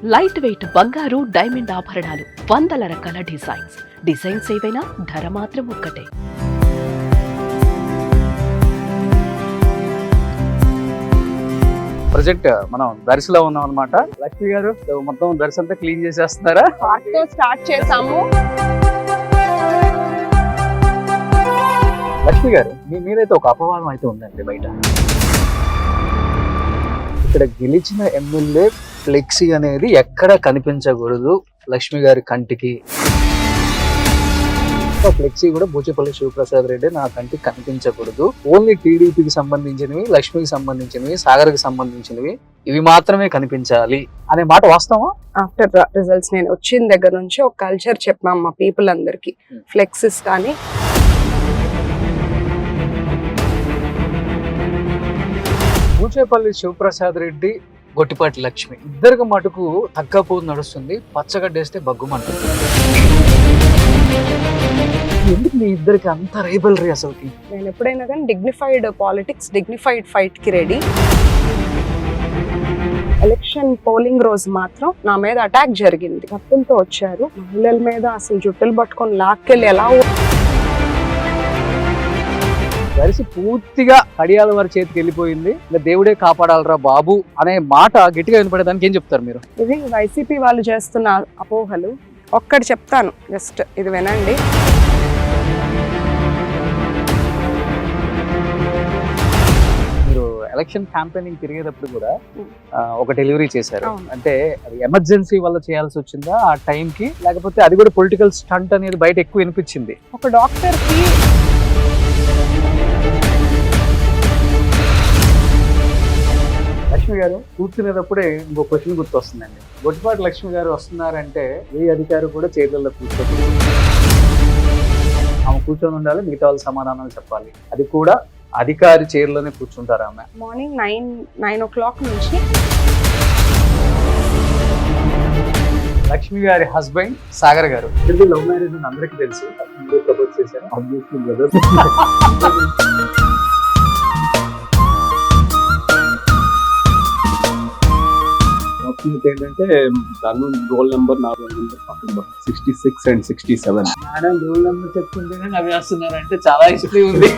Light weight బంగారు diamond ఆభరణాలు, వందల రకాల డిజైన్స్ ఏవైనా ధర మాత్రం ఒక్కటే. ప్రజెంట్ మనం దర్శిలో ఉన్నాం అనమాట. లక్ష్మి గారు మొత్తం దర్శి అంతా క్లీన్ చేసేస్తున్నారా? స్టార్ట్ చేసాము. లక్ష్మి గారు మీ మీరైతే ఒక అపవాదం అయితే ఉందండి బయట. ఇక్కడ గెలిచిన ఎమ్మెల్యే ఫ్లెక్సీ అనేది ఎక్కడ కనిపించకూడదు లక్ష్మి గారి కంటికి. ఫ్లెక్సీ కూడా బూచేపల్లి శివప్రసాద్ రెడ్డి నా కంటికి కనిపించకూడదు. ఓన్లీ టీడీపీకి సంబంధించినవి, లక్ష్మికి సంబంధించినవి, సాగర్కి సంబంధించినవి ఇవి మాత్రమే కనిపించాలి అనే మాట వాస్తవా? ఆఫ్టర్ రిజల్ట్స్ నేను వచ్చిన దగ్గర నుంచి ఒక కల్చర్ చెప్పాం మా పీపుల్ అందరికి. ఫ్లెక్సెస్ కానీ బూచేపల్లి శివప్రసాద్ రెడ్డి, గొట్టిపాటి లక్ష్మి ఇద్దరికి మటుకు తగ్గపోదు నడుస్తుంది. పచ్చగడ్డేస్తే బగ్గుమంటుంది. ఎందుకు మీ ఇద్దరికి అంత రైబల్రీ అసలుకి? నేను ఎప్పుడైనా కానీ డిగ్నిఫైడ్ పాలిటిక్స్, డిగ్నిఫైడ్ ఫైట్ కి రెడీ. ఎలక్షన్ పోలింగ్ రోజు మాత్రం నా మీద అటాక్ జరిగింది. కత్తులతో వచ్చారు. మహిళల మీద అసలు జుట్టులు పట్టుకొని లాక్కెళ్ళి ఎలా దర్శి పూర్తిగా కడియాల వారి చేతికి వెళ్ళిపోయింది. ఇంకా దేవుడే కాపాడాలరా బాబు అనే మాట గట్టిగా వినపడేదానికి ఏం చెప్తారు మీరు? ఇది వైసీపీ వాళ్ళు చేస్తున్న అపోహలు. ఒక్కటి చెప్తాను, జస్ట్ ఇది వినండి. మీరు ఎలక్షన్ క్యాంపెయినింగ్ తిరిగేటప్పుడు కూడా ఒక డెలివరీ చేశారు. అంటే అది ఎమర్జెన్సీ వల్ల చేయాల్సి వచ్చిందా ఆ టైంకి, లేకపోతే అది కూడా పొలిటికల్ స్టంట్ అనేది బయట ఎక్కువ వినిపించింది? ఒక డాక్టర్ కి లక్ష్మి గారు కూర్చునేటప్పుడే ఇంకో క్వశ్చన్ గుర్తొస్తుందండి. గొట్టిపాటి లక్ష్మి గారు వస్తున్నారంటే ఏ అధికారి కూడా చేతుల్లో కూర్చోదు. ఆమె కూర్చొని ఉండాలి, మిగతా వాళ్ళు సమాధానాలు చెప్పాలి. అది కూడా అధికారి చైర్లోనే కూర్చుంటారు ఆమె. మార్నింగ్ 9 o'clock నుంచి లక్ష్మి గారి హస్బెండ్ సాగర్ గారు లవ్ మ్యారేజ్ అని అందరికీ తెలుసు. ప్రపోజ్ చేశారు. ఏంటంటే తను రోల్ నెంబర్ నా roll number 66 and 67. Madam roll number చెప్తుంటేనే నవ్వేస్తున్నారంటే చాలా హిస్టరీ ఉంది.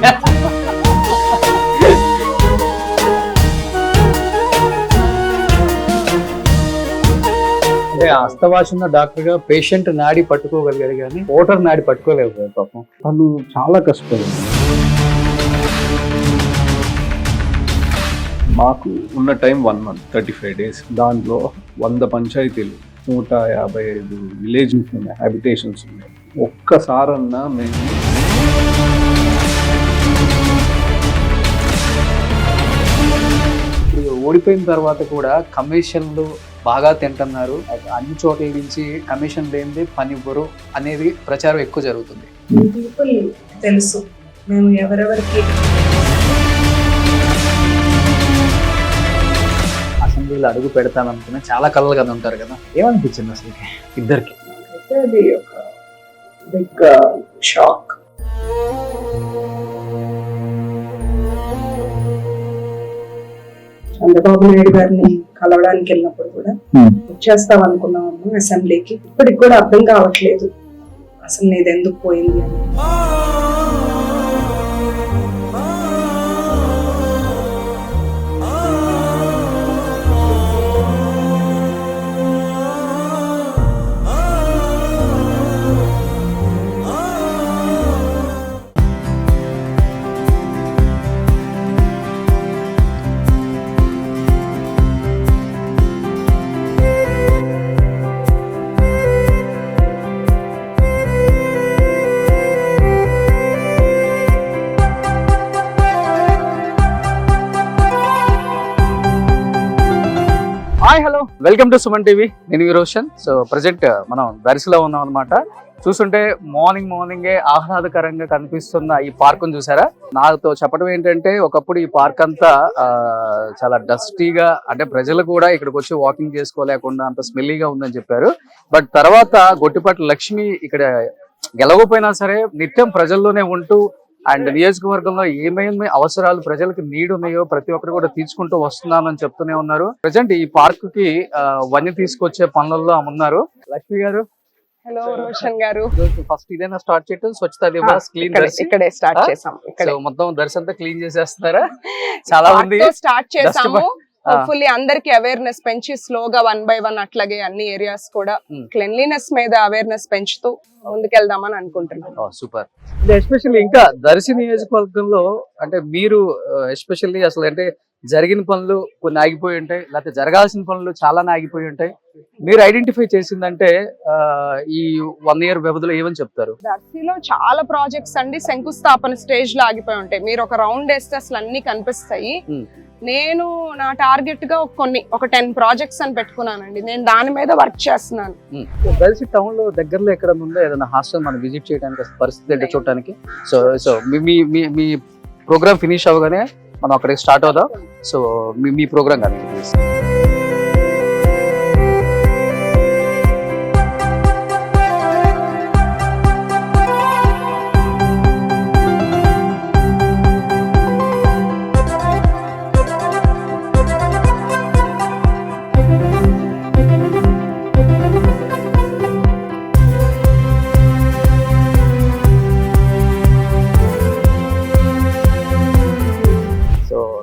అంటే అస్తవాసున్న డాక్టర్ గా పేషెంట్ నాడి పట్టుకోగలిగారు కానీ ఓటర్ నాడి పట్టుకోలేకపోయారు పాపం. తను చాలా కష్టపడింది. మాకు ఉన్న టైం 1 month 35 days. దాంట్లో 100 పంచాయతీలు, 155 విలేజెస్ ఉన్నాయి, హ్యాబిటేషన్స్ ఉన్నాయి. ఒక్కసారన్నా మేము ఇప్పుడు ఓడిపోయిన తర్వాత కూడా కమిషన్లు బాగా తింటున్నారు, అన్ని చోట్ల నుంచి కమిషన్ లేనిదే పని ఇవ్వరు అనేది ప్రచారం ఎక్కువ జరుగుతుంది. పీపుల్ తెలుసు మేము ఎవరెవరికి. అసెంబ్లీలో అడుగు పెడతాననుకున్నా చాలా కలలు కదా ఉంటారు కదా, ఏమనిపించింది అసలు ఇద్దరికి? అది ఒక బిగ్ షాక్. చంద్రబాబు నాయుడు గారిని కలవడానికి వెళ్ళినప్పుడు కూడా వచ్చేస్తాం అనుకున్నాము అసెంబ్లీకి. ఇప్పటికి కూడా అర్థం కావట్లేదు అసలు నీది ఎందుకు పోయింది అని. Hi hello, welcome to Suman TV. నేను మీ రోషన్. సో ప్రజెంట్ మనం దర్శిలో ఉన్నాం అనమాట. చూస్తుంటే మార్నింగే ఆహ్లాదకరంగా కనిపిస్తున్న ఈ పార్కును చూసారా? నాతో చెప్పడం ఏంటంటే ఒకప్పుడు ఈ పార్క్ అంతా చాలా డస్టీగా, అంటే ప్రజలు కూడా ఇక్కడికి వచ్చి వాకింగ్ చేసుకోలేకుండా అంత స్మెల్లీగా ఉందని చెప్పారు. బట్ తర్వాత గొట్టిపాటి లక్ష్మి ఇక్కడ గెలవకపోయినా సరే నిత్యం ప్రజల్లోనే ఉంటూ అండ్ నియోజకవర్గంలో ఏమేమి అవసరాలు ప్రజలకు నీడ్ ఉన్నాయో ప్రతి ఒక్కరు కూడా తీర్చుకుంటూ వస్తున్నామని చెప్తూనే ఉన్నారు. ప్రజెంట్ ఈ పార్క్ కి వన్య తీసుకొచ్చే పనులలో ఆమె ఉన్నారు. లక్ష్మి గారు, హలో రోషన్ గారు. ఫస్ట్ ఇదేనా స్టార్ట్ చేయటం స్వచ్ఛతా దివాస్ క్లీన్ ఇక్కడే స్టార్ట్ చేసాం. సో మొత్తం దర్శనంతా క్లీన్ చేసేస్తున్నారా? చాలా మంది స్టార్ట్ చేసాము. హోప్ఫుల్లీ అందరికి అవేర్నెస్ పెంచి స్లోగా 1 by 1 అట్లాగే అన్ని ఏరియాస్ కూడా క్లెన్లీనెస్ మీద అవేర్నెస్ పెంచుతూ ముందుకెళ్దామని అనుకుంటున్నాను. సూపర్. ఎస్పెషల్లీ ఇంకా దర్శి నియోజకవర్గంలో అంటే మీరు ఎస్పెషల్లీ అసలు అంటే జరిగిన పనులు కొన్ని ఆగిపోయి ఉంటాయి, లేకపోతే జరగాల్సిన పనులు చాలానే ఆగిపోయి ఉంటాయి. మీరు ఐడెంటిఫై చేసిందంటే ఈ 1 year వ్యవధిలో ఏమని చెప్తారు? దర్శిలో చాలా ప్రాజెక్ట్స్ అండి శంకుస్థాపన స్టేజ్ లో ఆగిపోయి ఉంటాయి. మీరు ఒక రౌండ్ వేస్తే అసలు అన్ని కనిపిస్తాయి. నేను నా టార్గెట్ గా ఒక 10 ప్రాజెక్ట్స్ అని పెట్టుకున్నానండి. నేను దాని మీద వర్క్ చేస్తున్నాను. దర్శి టౌన్ లో దగ్గరలో ఎక్కడ ఉందో ఏదైనా హాస్టల్ మనం విజిట్ చేయడానికి పరిస్థితి ఏంటో చూడటానికి. సో మీ ప్రోగ్రామ్ ఫినిష్ అవ్వగానే మనం అక్కడికి స్టార్ట్ అవుదాం. సో మీ ప్రోగ్రామ్ కానీ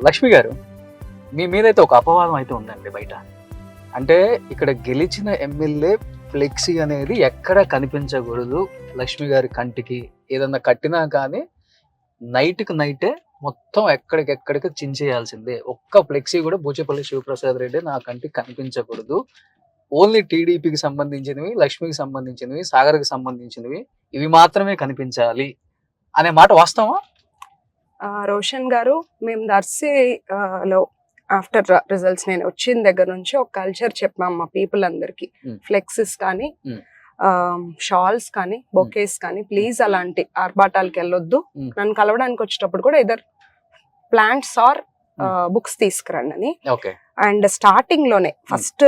లక్ష్మి గారు, మీ మీద అయితే ఒక అపవాదం అయితే ఉందండి బయట. అంటే ఇక్కడ గెలిచిన ఎమ్మెల్యే ఫ్లెక్సీ అనేది ఎక్కడ కనిపించకూడదు. లక్ష్మి గారి కంటికి ఏదన్నా కట్టినా కానీ నైట్కి నైటే మొత్తం ఎక్కడికెక్కడికి చించేయాల్సిందే. ఒక్క ఫ్లెక్సీ కూడా బూచేపల్లి శివప్రసాద్ రెడ్డి నా కంటికి కనిపించకూడదు. ఓన్లీ టీడీపీకి సంబంధించినవి, లక్ష్మికి సంబంధించినవి, సాగర్కి సంబంధించినవి ఇవి మాత్రమే కనిపించాలి అనే మాట వాస్తవా? రోషన్ గారు, మేము దర్శిలో ఆఫ్టర్ రిజల్ట్స్ నేను వచ్చిన దగ్గర నుంచి ఒక కల్చర్ చెప్పాం మా పీపుల్ అందరికి. ఫ్లెక్సెస్ కానీ షాల్స్ కానీ బొకేస్ కానీ ప్లీజ్ అలాంటి ఆర్భాటాలకు వెళ్ళొద్దు. నన్ను కలవడానికి వచ్చేటప్పుడు కూడా ఇద్దరు ప్లాంట్స్ ఆర్ బుక్స్ తీసుకురండి అని. అండ్ స్టార్టింగ్ లోనే ఫస్ట్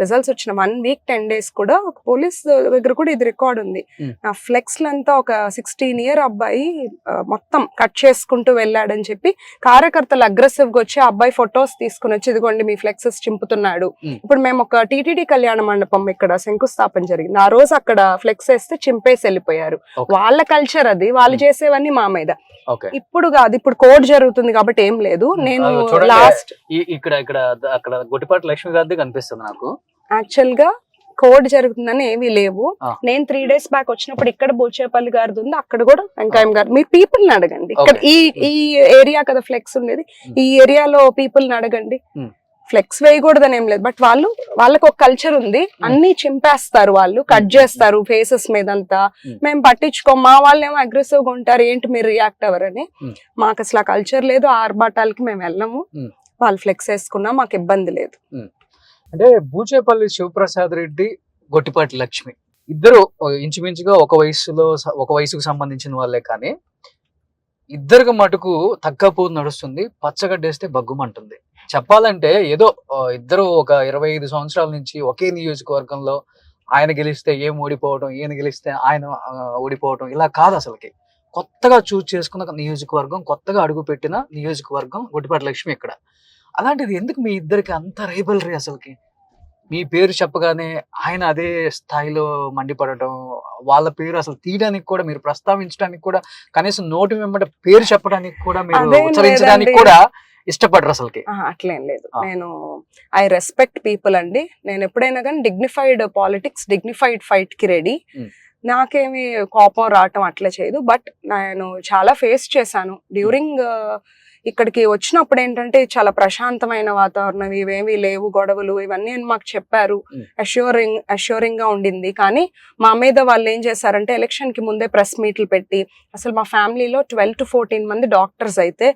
రిజల్ట్స్ వచ్చిన 1 week 10 days కూడా ఒక పోలీస్ దగ్గర కూడా ఇది రికార్డ్ ఉంది. ఆ ఫ్లెక్స్ లంతా ఒక 16 year అబ్బాయి మొత్తం కట్ చేసుకుంటూ వెళ్ళాడని చెప్పి కార్యకర్తలు అగ్రెసివ్ గా వచ్చి ఆ అబ్బాయి ఫొటోస్ తీసుకుని వచ్చి ఇదిగోండి మీ ఫ్లెక్సెస్ చింపుతున్నాడు. ఇప్పుడు మేము ఒక టీటీడీ కళ్యాణ మండపం ఇక్కడ శంకుస్థాపన జరిగింది. ఆ రోజు అక్కడ ఫ్లెక్స్ వేస్తే చింపేసి వెళ్ళిపోయారు. వాళ్ళ కల్చర్ అది, వాళ్ళు చేసేవన్నీ మా మీద. ఇప్పుడు కాదు, ఇప్పుడు కోర్టు జరుగుతుంది కాబట్టి ఏం లేదు. నేను లాస్ట్ అక్కడ గొట్టిపాటి లక్ష్మి గారిది కనిపిస్తుంది నాకు. యాక్చువల్ గా కోడ్ జరుగుతుందని ఏమీ లేవు. నేను 3 days బ్యాక్ వచ్చినప్పుడు ఇక్కడ బూచేపల్లి గారిది ఉంది, అక్కడ కూడా వెంకయ్య గారు. మీరు పీపుల్ ని అడగండి. ఇక్కడ ఈ ఏరియా కదా ఫ్లెక్స్ ఉండేది, ఈ ఏరియాలో పీపుల్ ని అడగండి. ఫ్లెక్స్ వేయకూడదని ఏం లేదు, బట్ వాళ్ళకి ఒక కల్చర్ ఉంది. అన్ని చింపేస్తారు, వాళ్ళు కట్ చేస్తారు ఫేసెస్ మీద అంతా. మేము పట్టించుకోం. మా వాళ్ళు ఏమో అగ్రెసివ్ గా ఉంటారు, ఏంటి మీరు రియాక్ట్ అవ్వరని. మాకు అసలు ఆ కల్చర్ లేదు. ఆ ఆర్భాటాలకి మేము వెళ్ళము. వాళ్ళు ఫ్లెక్స్ వేసుకున్నా మాకు ఇబ్బంది లేదు. అంటే బూచేపల్లి శివప్రసాద్ రెడ్డి, గొట్టిపాటి లక్ష్మి ఇద్దరు ఇంచుమించుగా ఒక వయసుకు సంబంధించిన వాళ్ళే, కానీ ఇద్దరికి మటుకు తగ్గపో నడుస్తుంది. పచ్చగడ్డేస్తే బగ్గుమంటుంది. చెప్పాలంటే ఏదో ఇద్దరు ఒక 25 సంవత్సరాల నుంచి ఒకే నియోజకవర్గంలో ఆయన గెలిస్తే ఏం ఓడిపోవడం, ఈయన గెలిస్తే ఆయన ఓడిపోవడం, ఇలా కాదు అసలుకి. కొత్తగా చూస్ చేసుకున్న నియోజకవర్గం, కొత్తగా అడుగు పెట్టిన నియోజకవర్గం గొట్టిపాటి లక్ష్మి ఇక్కడ. అలాంటిది ఎందుకు మీ ఇద్దరికి అంత రైవల్రీ? అసలుకి మీ పేరు చెప్పగానే ఆయన అదే స్థాయిలో మండిపడటం, వాళ్ళ పేరు అసలు తీయడానికి కూడా, మీరు ప్రస్తావించడానికి కూడా, కనీసం నోటి వెంబడి పేరు చెప్పడానికి కూడా, మీరు ఉచ్చరించడానికి కూడా ఇష్టపడరు అసలుకి. అట్లేం లేదు. నేను ఐ రెస్పెక్ట్ పీపుల్ అండి. నేను ఎప్పుడైనా కానీ డిగ్నిఫైడ్ పాలిటిక్స్, డిగ్నిఫైడ్ ఫైట్ కి రెడీ. నాకేమి కోపం రావటం అట్లా చేయదు. బట్ నేను చాలా ఫేస్ చేశాను డ్యూరింగ్ ఇక్కడికి వచ్చినప్పుడు. ఏంటంటే చాలా ప్రశాంతమైన వాతావరణం, ఇవేమీ లేవు గొడవలు, ఇవన్నీ మాకు చెప్పారు. అష్యూరింగ్ గా ఉండింది. కానీ మా మీద వాళ్ళు ఏం చేశారంటే ఎలక్షన్ కి ముందే ప్రెస్ మీట్లు పెట్టి, అసలు మా ఫ్యామిలీలో 12 to 14 మంది డాక్టర్స్ అయితే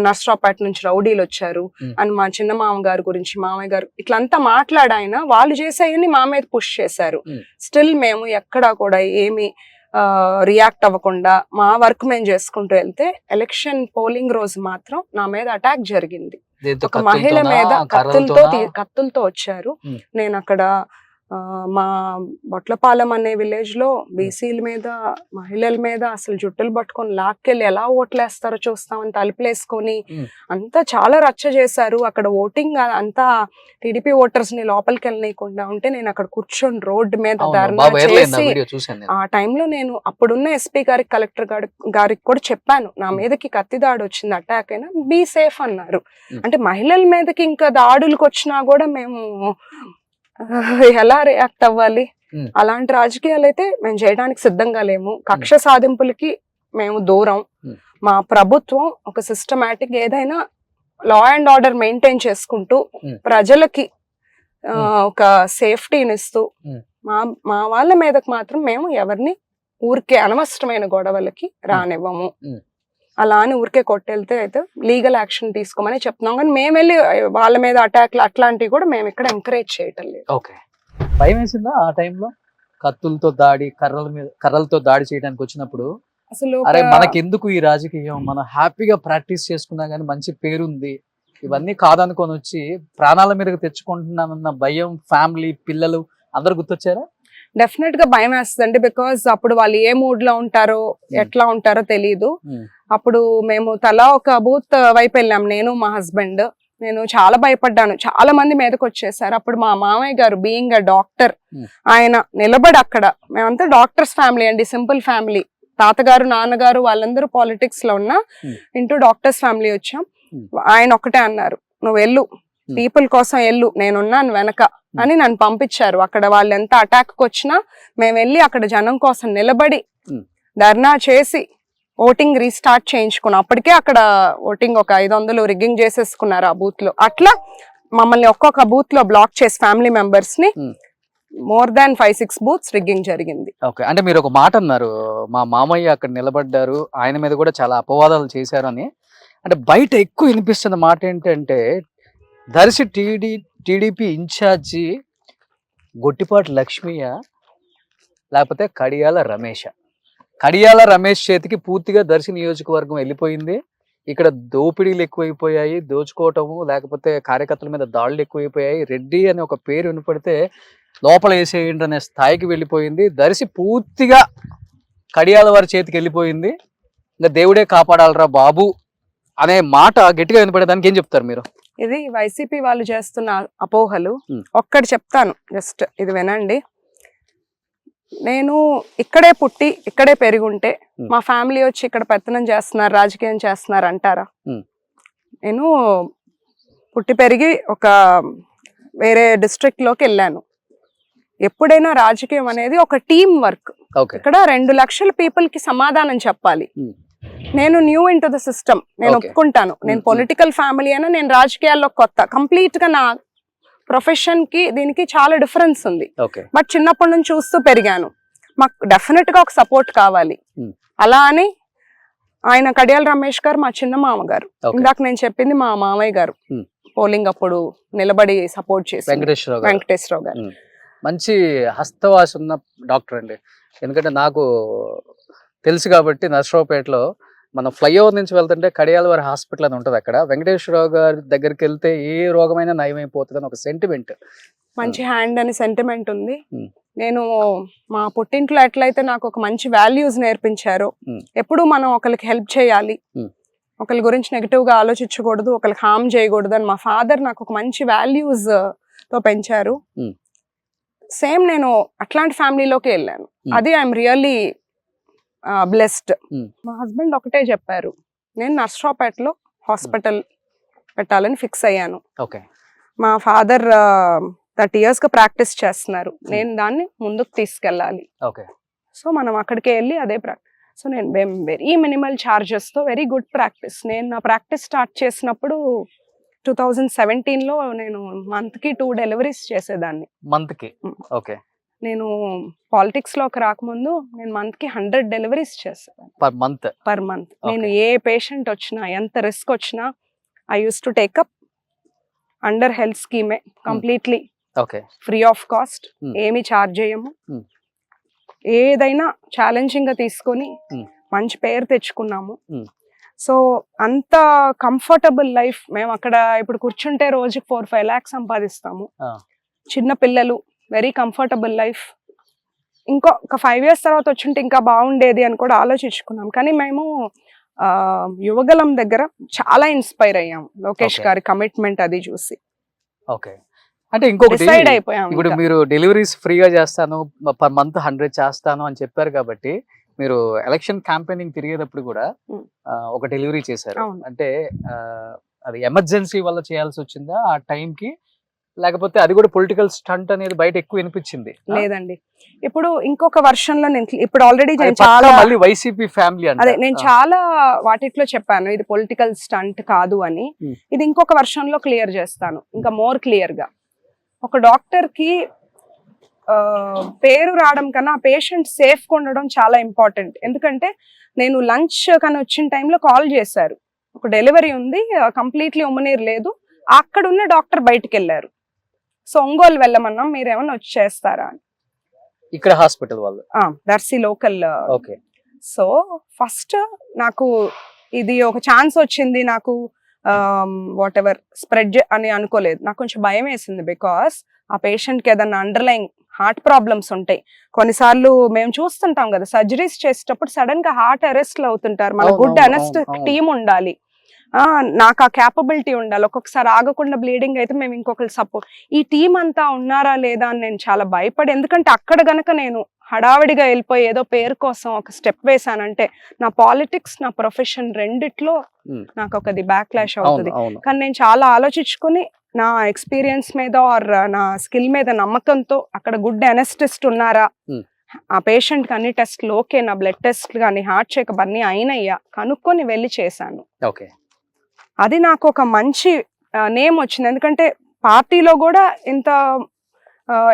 నర్సరావుపేట నుంచి రౌడీలు వచ్చారు అని మా చిన్న మామగారు గురించి, మామయ్య గారు ఇట్లంతా మాట్లాడాయన. వాళ్ళు చేసేయని మా మీద పుష్ చేశారు. స్టిల్ మేము ఎక్కడా కూడా ఏమి రియాక్ట్ అవ్వకుండా మా వర్క్ మేము చేసుకుంటూ వెళ్తే, ఎలక్షన్ పోలింగ్ రోజు మాత్రం నా మీద అటాక్ జరిగింది. ఒక మహిళ మీద కత్తులతో వచ్చారు. నేను అక్కడ మా బొట్లపాలెం అనే విలేజ్ లో బీసీల మీద మహిళల మీద అసలు జుట్టులు పట్టుకొని లాక్కెళ్ళి ఎలా ఓట్లేస్తారో చూస్తామని తలుపులేసుకొని అంతా చాలా రచ్చ చేశారు. అక్కడ ఓటింగ్ అంతా టీడీపీ ఓటర్స్ ని లోపలికి వెళ్ళనీయకుండా ఉంటే నేను అక్కడ కూర్చొని రోడ్డు మీద ధర్నా చేసి ఆ టైంలో నేను అప్పుడున్న ఎస్పీ గారికి కలెక్టర్ గారికి కూడా చెప్పాను, నా మీదకి కత్తి దాడి వచ్చింది, అటాక్ అయినా బీ సేఫ్ అన్నారు. అంటే మహిళల మీదకి ఇంకా దాడులకు వచ్చినా కూడా మేము ఎలా రియాక్ట్ అవ్వాలి? అలాంటి రాజకీయాలు అయితే మేము చేయడానికి సిద్ధంగా లేము. కక్ష సాధింపులకి మేము దూరం. మా ప్రభుత్వం ఒక సిస్టమాటిక్ ఏదైనా లా అండ్ ఆర్డర్ మెయింటైన్ చేసుకుంటూ ప్రజలకి ఒక సేఫ్టీని ఇస్తూ మా వాళ్ళ మీదకి మాత్రం మేము ఎవరిని ఊరికే అనవసరమైన గొడవలకి రానివ్వము. అలా అని ఊరికే కొట్టెళ్తే అయితే లీగల్ యాక్షన్ తీసుకోమని చెప్తున్నాం, కానీ మేము వెళ్ళి వాళ్ళ మీద అటాక్లు అట్లాంటివి కూడా మేము ఇక్కడ ఎంకరేజ్ చేయటం లేదు. ఓకే, భయం వేసిందా ఆ టైంలో కత్తులతో దాడి కర్రలతో దాడి చేయడానికి వచ్చినప్పుడు? అసలు అరే మనకెందుకు ఈ రాజకీయం, మనం హ్యాపీగా ప్రాక్టీస్ చేసుకున్నా గానీ మంచి పేరుంది, ఇవన్నీ కాదనుకొని వచ్చి ప్రాణాల మీదకి తెచ్చుకుంటున్నానన్న భయం, ఫ్యామిలీ పిల్లలు అందరు గుర్తొచ్చారా? డెఫినెట్ గా భయం వేస్తుంది. బికాస్ అప్పుడు వాళ్ళు ఏ మూడ్ లో ఉంటారో ఎట్లా ఉంటారో తెలియదు. అప్పుడు మేము తలా ఒక బూత్ వైపు వెళ్ళాం, నేను మా హస్బెండ్. నేను చాలా భయపడ్డాను, చాలా మంది మీదకి వచ్చేసారు. అప్పుడు మా మామయ్య గారు బీయింగ్ అ డాక్టర్, ఆయన నిలబడి అక్కడ, మేమంతా డాక్టర్స్ ఫ్యామిలీ అండి, సింపుల్ ఫ్యామిలీ. తాతగారు నాన్నగారు వాళ్ళందరూ పాలిటిక్స్ లో ఉన్న ఇంటూ డాక్టర్స్ ఫ్యామిలీ వచ్చాం. ఆయన ఒక్కటే అన్నారు, నువ్వు వెళ్ళు, పీపుల్ కోసం వెళ్ళు, నేనున్నాను వెనక అని నన్ను పంపించారు. అక్కడ వాళ్ళు ఎంత అటాక్ వచ్చినా మేము వెళ్ళి అక్కడ జనం కోసం నిలబడి ధర్నా చేసి ఓటింగ్ రీస్టార్ట్ చేయించుకున్నాం. అప్పటికే అక్కడ ఓటింగ్ ఒక 500 రిగ్గింగ్ చేసేసుకున్నారు ఆ బూత్ లో. అట్లా మమ్మల్ని ఒక్కొక్క బూత్ లో బ్లాక్ చేసి ఫ్యామిలీ మెంబర్స్ ని మోర్ దాన్ 5-6 బూత్స్ రిగ్గింగ్ జరిగింది. ఓకే, అంటే మీరు ఒక మాట అన్నారు, మా మామయ్య అక్కడ నిలబడ్డారు, ఆయన మీద కూడా చాలా అపవాదాలు చేశారు అని. అంటే బయట ఎక్కువ వినిపిస్తున్న మాట ఏంటంటే దర్శి టీడీపీ ఇన్ఛార్జి గొట్టిపాటి లక్ష్మయ్య లేకపోతే కడియాల రమేష్ చేతికి పూర్తిగా దర్శి నియోజకవర్గం వెళ్ళిపోయింది. ఇక్కడ దోపిడీలు ఎక్కువైపోయాయి, దోచుకోవటము లేకపోతే కార్యకర్తల మీద దాడులు ఎక్కువైపోయాయి. రెడ్డి అనే ఒక పేరు వినపడితే లోపల వేసేయండి అనే స్థాయికి వెళ్ళిపోయింది. దర్శి పూర్తిగా కడియాల వారి చేతికి వెళ్ళిపోయింది. ఇంకా దేవుడే కాపాడాలరా బాబు అనే మాట గట్టిగా వినపడేదానికి ఏం చెప్తారు మీరు? ఇది వైసీపీ వాళ్ళు చేస్తున్న అపోహలు. ఒక్కటి చెప్తాను, జస్ట్ ఇది వినండి. నేను ఇక్కడే పుట్టి ఇక్కడే పెరుగుంటే మా ఫ్యామిలీ వచ్చి ఇక్కడ పెత్తనం చేస్తున్నారు, రాజకీయం చేస్తున్నారు అంటారా? నేను పుట్టి పెరిగి ఒక వేరే డిస్ట్రిక్ట్ లోకి వెళ్ళాను. ఎప్పుడైనా రాజకీయం అనేది ఒక టీం వర్క్. ఇక్కడ 2 లక్షల పీపుల్ కి సమాధానం చెప్పాలి. నేను new in to the system, నేను ఒప్పుకుంటాను. నేను పొలిటికల్ ఫ్యామిలీ అయినా నేను రాజకీయాల్లో కొత్త. కంప్లీట్ గా నా ప్రొఫెషన్ కి దీనికి చాలా డిఫరెన్స్ ఉంది. బట్ చిన్నప్పటి నుంచి చూస్తూ పెరిగాను. మాకు డెఫినెట్ గా ఒక సపోర్ట్ కావాలి. అలా అని ఆయన కడియాల రమేష్ గారు మా చిన్న మామ గారు, ఇందాక నేను చెప్పింది మా మామయ్య గారు పోలింగ్ అప్పుడు నిలబడి సపోర్ట్ చేసి వెంకటేశ్వరరావు గారు మంచి హస్తవాసి ఉన్న డాక్టర్ అండి. ఎందుకంటే నాకు తెలుసు కాబట్టి నర్సరావుపేటలో మనం ఫ్లైఓవర్ నుంచి వెళ్తుంటే కడియాల వారి హాస్పిటల్ అని ఉంటుంది. అక్కడ వెంకటేశ్వరరావు గారి దగ్గరికి వెళ్తే ఏ రోగమైనా నయమైపోతుంది అని ఒక సెంటిమెంట్, మంచి హ్యాండ్ అని సెంటిమెంట్ ఉంది. నేను మా పుట్టింట్లో ఎట్లయితే నాకు ఒక మంచి వాల్యూస్ నేర్పించారో, ఎప్పుడు మనం ఒకరికి హెల్ప్ చేయాలి, ఒకరి గురించి నెగిటివ్ గా ఆలోచించకూడదు, ఒకరికి హార్మ్ చేయకూడదు అని మా ఫాదర్ నాకు ఒక మంచి వాల్యూస్ తో పెంచారు. సేమ్ నేను అట్లాంటి ఫ్యామిలీలోకి వెళ్ళాను. అది ఐఎమ్ రియల్లీ బ్లెస్డ్. మా హస్బెండ్ ఒకటే చెప్పారు, నేను నర్సరావుపేటలో హాస్పిటల్ పెట్టాలని ఫిక్స్ అయ్యాను. మా ఫాదర్ 30 years గా ప్రాక్టీస్ చేస్తున్నారు, నేను దాన్ని ముందుకు తీసుకెళ్ళాలి. సో మనం అక్కడికి వెళ్ళి అదే సో నేను వెరీ మినిమల్ చార్జెస్ తో వెరీ గుడ్ ప్రాక్టీస్. నేను నా ప్రాక్టీస్ స్టార్ట్ చేసినప్పుడు 2017లో నేను మంత్ కి 2 deliveries చేసేదాన్ని. నేను పాలిటిక్స్ లోకి రాకముందు నేను మంత్ కి 100 deliveries చేసేదాన్ని పర్ మంత్. నేను ఏ పేషెంట్ వచ్చినా ఎంత రిస్క్ వచ్చినా I use to take up under health స్కీమే కంప్లీట్లీ ఫ్రీ ఆఫ్ కాస్ట్, ఏమి చార్జ్ చేయము. ఏదైనా ఛాలెంజింగ్ గా తీసుకొని మంచి పేరు తెచ్చుకున్నాము. సో అంత కంఫర్టబుల్ లైఫ్. మేము అక్కడ ఇప్పుడు కూర్చుంటే రోజుకి 4-5 lakhs సంపాదిస్తాము. చిన్న పిల్లలు వెరీ కంఫర్టబుల్ లైఫ్. ఒక 5 years తర్వాత వచ్చుంటే ఇంకా బాగుండేది అని కూడా ఆలోచించుకున్నాం. కానీ మేము యువగలం దగ్గర చాలా ఇన్స్పైర్ అయ్యాం లోకేష్ Okay. గారి కమిట్మెంట్ అది చూసి ఓకే. అంటే ఇంకొకటి డిసైడ్ అయిపోయాం. ఇప్పుడు ఇంకా. మీరు డెలివరీస్ ఫ్రీగా చేస్తాను, పర్ మంత్ 100 చేస్తాను అని చెప్పారు కాబట్టి మీరు ఎలక్షన్ క్యాంపెయినింగ్ తిరిగేటప్పుడు కూడా Hmm. ఒక డెలివరీ చేశారు. అవును. అంటే అది ఎమర్జెన్సీ వల్ల చేయాల్సి వచ్చిందా ఆ టైంకి, లేకపోతే అది కూడా పొలిటికల్ స్టంట్ అనేది బయట ఎక్కువ వినిపించింది? లేదండి, ఇప్పుడు ఇంకొక వర్షన్ లో నేను ఇప్పుడు ఆల్రెడీ అది నేను పక్కా చాలా మళ్ళీ వైసీపీ ఫ్యామిలీ అదే నేను చాలా వాటిట్లో చెప్పాను ఇది పొలిటికల్ స్టంట్ కాదు అని. Hmm. ఇది ఇంకొక వర్షన్ లో క్లియర్ చేస్తాను, ఇంకా మోర్ క్లియర్ గా. ఒక డాక్టర్ కి పేరు రావడం కన్నా ఆ పేషెంట్ సేఫ్ గా ఉండడం చాలా ఇంపార్టెంట్. ఎందుకంటే నేను లంచ్ కానీ వచ్చిన టైంలో కాల్ చేశారు, ఒక డెలివరీ ఉంది, కంప్లీట్లీ ఉమ్మనీరు లేదు, అక్కడ ఉన్న డాక్టర్ బయటికి వెళ్ళారు. సో ఒంగోలు వెళ్ళమన్నాం, మీరేమన్నా వచ్చి చేస్తారా అని. ఇక్కడ హాస్పిటల్ వాళ్ళు. Darsi local. Okay. So first నాకు ఇది ఒక ఛాన్స్ వచ్చింది, నాకు వాట్ ఎవర్ స్ప్రెడ్ అని అనుకోలేదు. నాకు కొంచెం భయం వేసింది, బికాస్ ఆ పేషెంట్కి ఏదన్నా అండర్లైన్ హార్ట్ ప్రాబ్లమ్స్ ఉంటాయి. కొన్నిసార్లు మేము చూస్తుంటాం కదా సర్జరీస్ చేసేటప్పుడు సడన్ గా హార్ట్ అరెస్ట్లు అవుతుంటారు. మన అవును, గుడ్ అవును, అనెస్టిక్ అవును. టీమ్ ఉండాలి, నాకు ఆ క్యాపబిలిటీ ఉండాలి. ఒక్కొక్కసారి ఆగకుండా బ్లీడింగ్ అయితే మేము ఇంకొకరు సపోర్ట్, ఈ టీం అంతా ఉన్నారా లేదా అని నేను చాలా భయపడి, ఎందుకంటే అక్కడ గనక నేను హడావిడిగా వెళ్ళిపోయి ఏదో పేరు కోసం ఒక స్టెప్ వేసానంటే నా పాలిటిక్స్ నా ప్రొఫెషన్ రెండిట్లో Hmm. నాకు ఒకది బ్యాక్లాష్ అవును, అవుతుంది. అవును. కానీ నేను చాలా ఆలోచించుకుని నా ఎక్స్పీరియన్స్ మీద ఆర్ నా స్కిల్ మీద నమ్మకంతో అక్కడ గుడ్ అనెస్టిస్ట్ ఉన్నారా, Hmm. ఆ పేషెంట్ కి అన్ని టెస్ట్లు ఓకే, నా బ్లడ్ టెస్ట్ కానీ హార్ట్ చెకప్ అన్ని అయినయ్యా కనుక్కొని వెళ్ళి చేశాను. ఓకే. అది నాకు ఒక మంచి నేమ్ వచ్చింది. ఎందుకంటే పార్టీలో కూడా ఇంత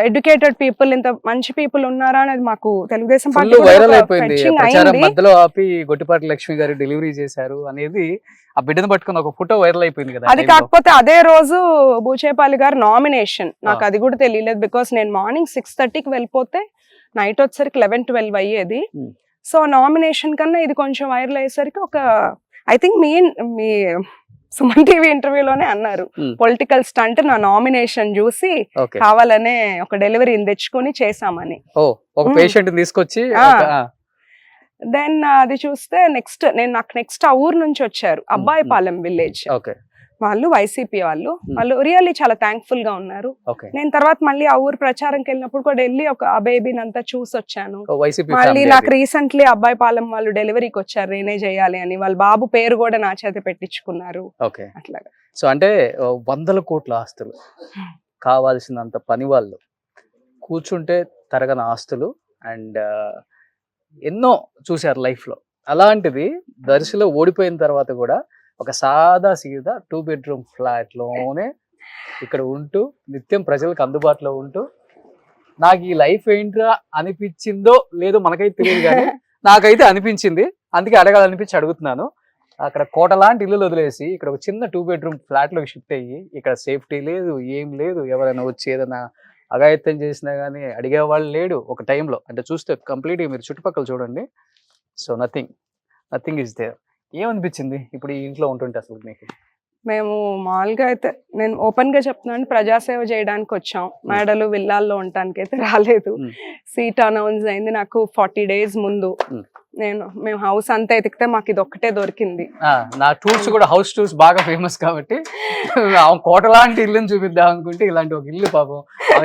ఎడ్యుకేటెడ్ పీపుల్, ఇంత మంచి పీపుల్ ఉన్నారా అనేది మాకు తెలుగుదేశం ఫుల్ పార్టీ వైరల్ అయిపోయింది. ఫెచ్చింగ్ ప్రచారం అయింది. మధ్యలో ఆపి గొట్టిపాటి లక్ష్మి గారు డెలివరీ చేశారు అనేది ఆ బిడ్డను పట్టుకుని ఒక ఫోటో వైరల్ అయిపోయింది కదా. అది కాకపోతే అదే రోజు బూచేపల్లి గారు నామినేషన్, నాకు అది కూడా తెలియలేదు. బికాస్ నేను మార్నింగ్ 6:30కి వెళ్ళిపోతే నైట్ వచ్చేసరికి 11-12 అయ్యేది. Hmm. సో నామినేషన్ కన్నా ఇది కొంచెం వైరల్ అయ్యేసరికి ఒక ఐ థింక్ మీ సుమన్ టీవీ ఇంటర్వ్యూలోనే అన్నారు Hmm. పొలిటికల్ స్టంట్ నా నామినేషన్ చూసి ఓకే. కావాలనే ఒక డెలివరీని తెచ్చుకొని చేసామని. ఒక Hmm. పేషెంట్ తీసుకొచ్చి దెన్ అది చూస్తే నాకు నెక్స్ట్ ఆ ఊరు నుంచి వచ్చారు, అబ్బాయిపాలెం విలేజ్ ఓకే. వాళ్ళు, వైసీపీ వాళ్ళు రియల్లీ చాలా థ్యాంక్ఫుల్ గా ఉన్నారు. ఓకే. నేను తర్వాత మళ్ళీ ఆ ఊరు ప్రచారంకి వెళ్ళినప్పుడు కూడా వెళ్ళి ఆ బేబీని అంతా చూసి వచ్చాను. వైసీపీ మళ్ళీ నాకు రీసెంట్లీ అబ్బాయిపాలెం వాళ్ళు డెలివరీకి వచ్చారు, నేనే చేయాలి అని. వాళ్ళ బాబు పేరు కూడా నా చేత పెట్టించుకున్నారు. ఓకే. అట్లాగా. సో అంటే 100 కోట్ల ఆస్తులు, కావాల్సినంత పని వాళ్ళు, కూర్చుంటే తరగని ఆస్తులు అండ్ ఎన్నో చూశారు లైఫ్ లో. అలాంటిది దర్శిలో ఓడిపోయిన తర్వాత కూడా ఒక సాదా సీదా 2 bedroom ఫ్లాట్ లోనే ఇక్కడ ఉంటూ నిత్యం ప్రజలకు అందుబాటులో ఉంటూ, నాకు ఈ లైఫ్ ఏంట్రా అనిపించిందో లేదో మనకైతే తెలియదు కానీ నాకైతే అనిపించింది, అందుకే అడగాలనిపించి అడుగుతున్నాను. అక్కడ కోట లాంటి ఇల్లు వదిలేసి ఇక్కడ ఒక చిన్న 2 bedroom ఫ్లాట్ లోకి షిఫ్ట్ అయ్యి, ఇక్కడ సేఫ్టీ లేదు, ఏం లేదు, ఎవరైనా వచ్చి ఏదైనా అఘాయిత్యం చేసినా కానీ అడిగేవాళ్ళు లేడు ఒక టైంలో. అంటే చూస్తే కంప్లీట్గా మీరు చుట్టుపక్కల చూడండి. So nothing is there. ఏమనిపించింది ఇప్పుడు ఈ ఇంట్లో ఉంటుంటే అసలు మీకు? మేము మామూలుగా అయితే నేను ఓపెన్ గా చెప్తున్నాను, ప్రజాసేవ చేయడానికి వచ్చాం, మేడలు విల్లాల్లో ఉండటానికి అయితే రాలేదు. సీట్ అనౌన్స్ అయింది నాకు 40 days ముందు. మేము హౌస్ అంతా ఎతికితే మాకు ఇది ఒక్కటే దొరికింది. నా టూర్స్ కూడా హౌస్ టూర్స్ బాగా ఫేమస్ కాబట్టి కోట లాంటి ఇల్లుని చూపిద్దాం అనుకుంటే ఇలాంటి ఒక ఇల్లు, పాపం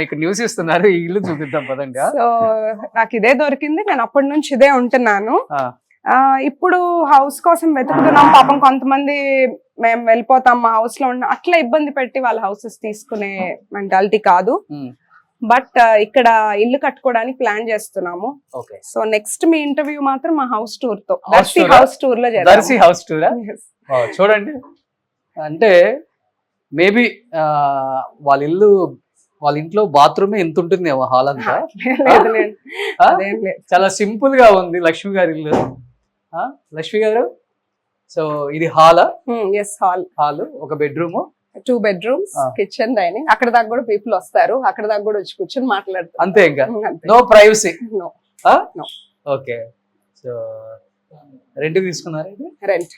ఇక్కడ న్యూస్ ఇస్తున్నారు, ఈ ఇల్లు చూపిద్దాం పదండి. సో నాకు ఇదే దొరికింది, నేను అప్పటి నుంచి ఇదే ఉంటున్నాను. ఇప్పుడు హౌస్ కోసం వెతుకుతున్నాం. పాపం కొంతమంది మేము వెళ్ళిపోతాం మా హౌస్ లో ఉన్న, అట్లా ఇబ్బంది పెట్టి వాళ్ళ హౌసెస్ తీసుకునే మెంటాలిటీ కాదు. బట్ ఇక్కడ ఇల్లు కట్టుకోవడానికి ప్లాన్ చేస్తున్నాము. సో నెక్స్ట్ మీ ఇంటర్వ్యూ మాత్రం మా హౌస్ టూర్ తో, దర్శి హౌస్ టూర్ లో దర్శి హౌస్ టూర్ చూడండి. అంటే మేబీ వాళ్ళ ఇంట్లో బాత్రూమ్ ఎంత ఉంటుంది హాల్ అంతా. చాలా సింపుల్ గా ఉంది లక్ష్మి గారి ఇల్లు. లక్ష్మి గారు, సో ఇది హాల్? హాల్, ఒక బెడ్రూమ్, 2 bedrooms, కిచెన్, డైనింగ్. అక్కడ దాకా కూడా పీపుల్ వస్తారు, అక్కడ దాకా కూడా వచ్చి కూర్చొని మాట్లాడతారు. అంతే, ఇంకా no privacy. Okay. So rent తీసుకున్నారు? ఇది రెంట్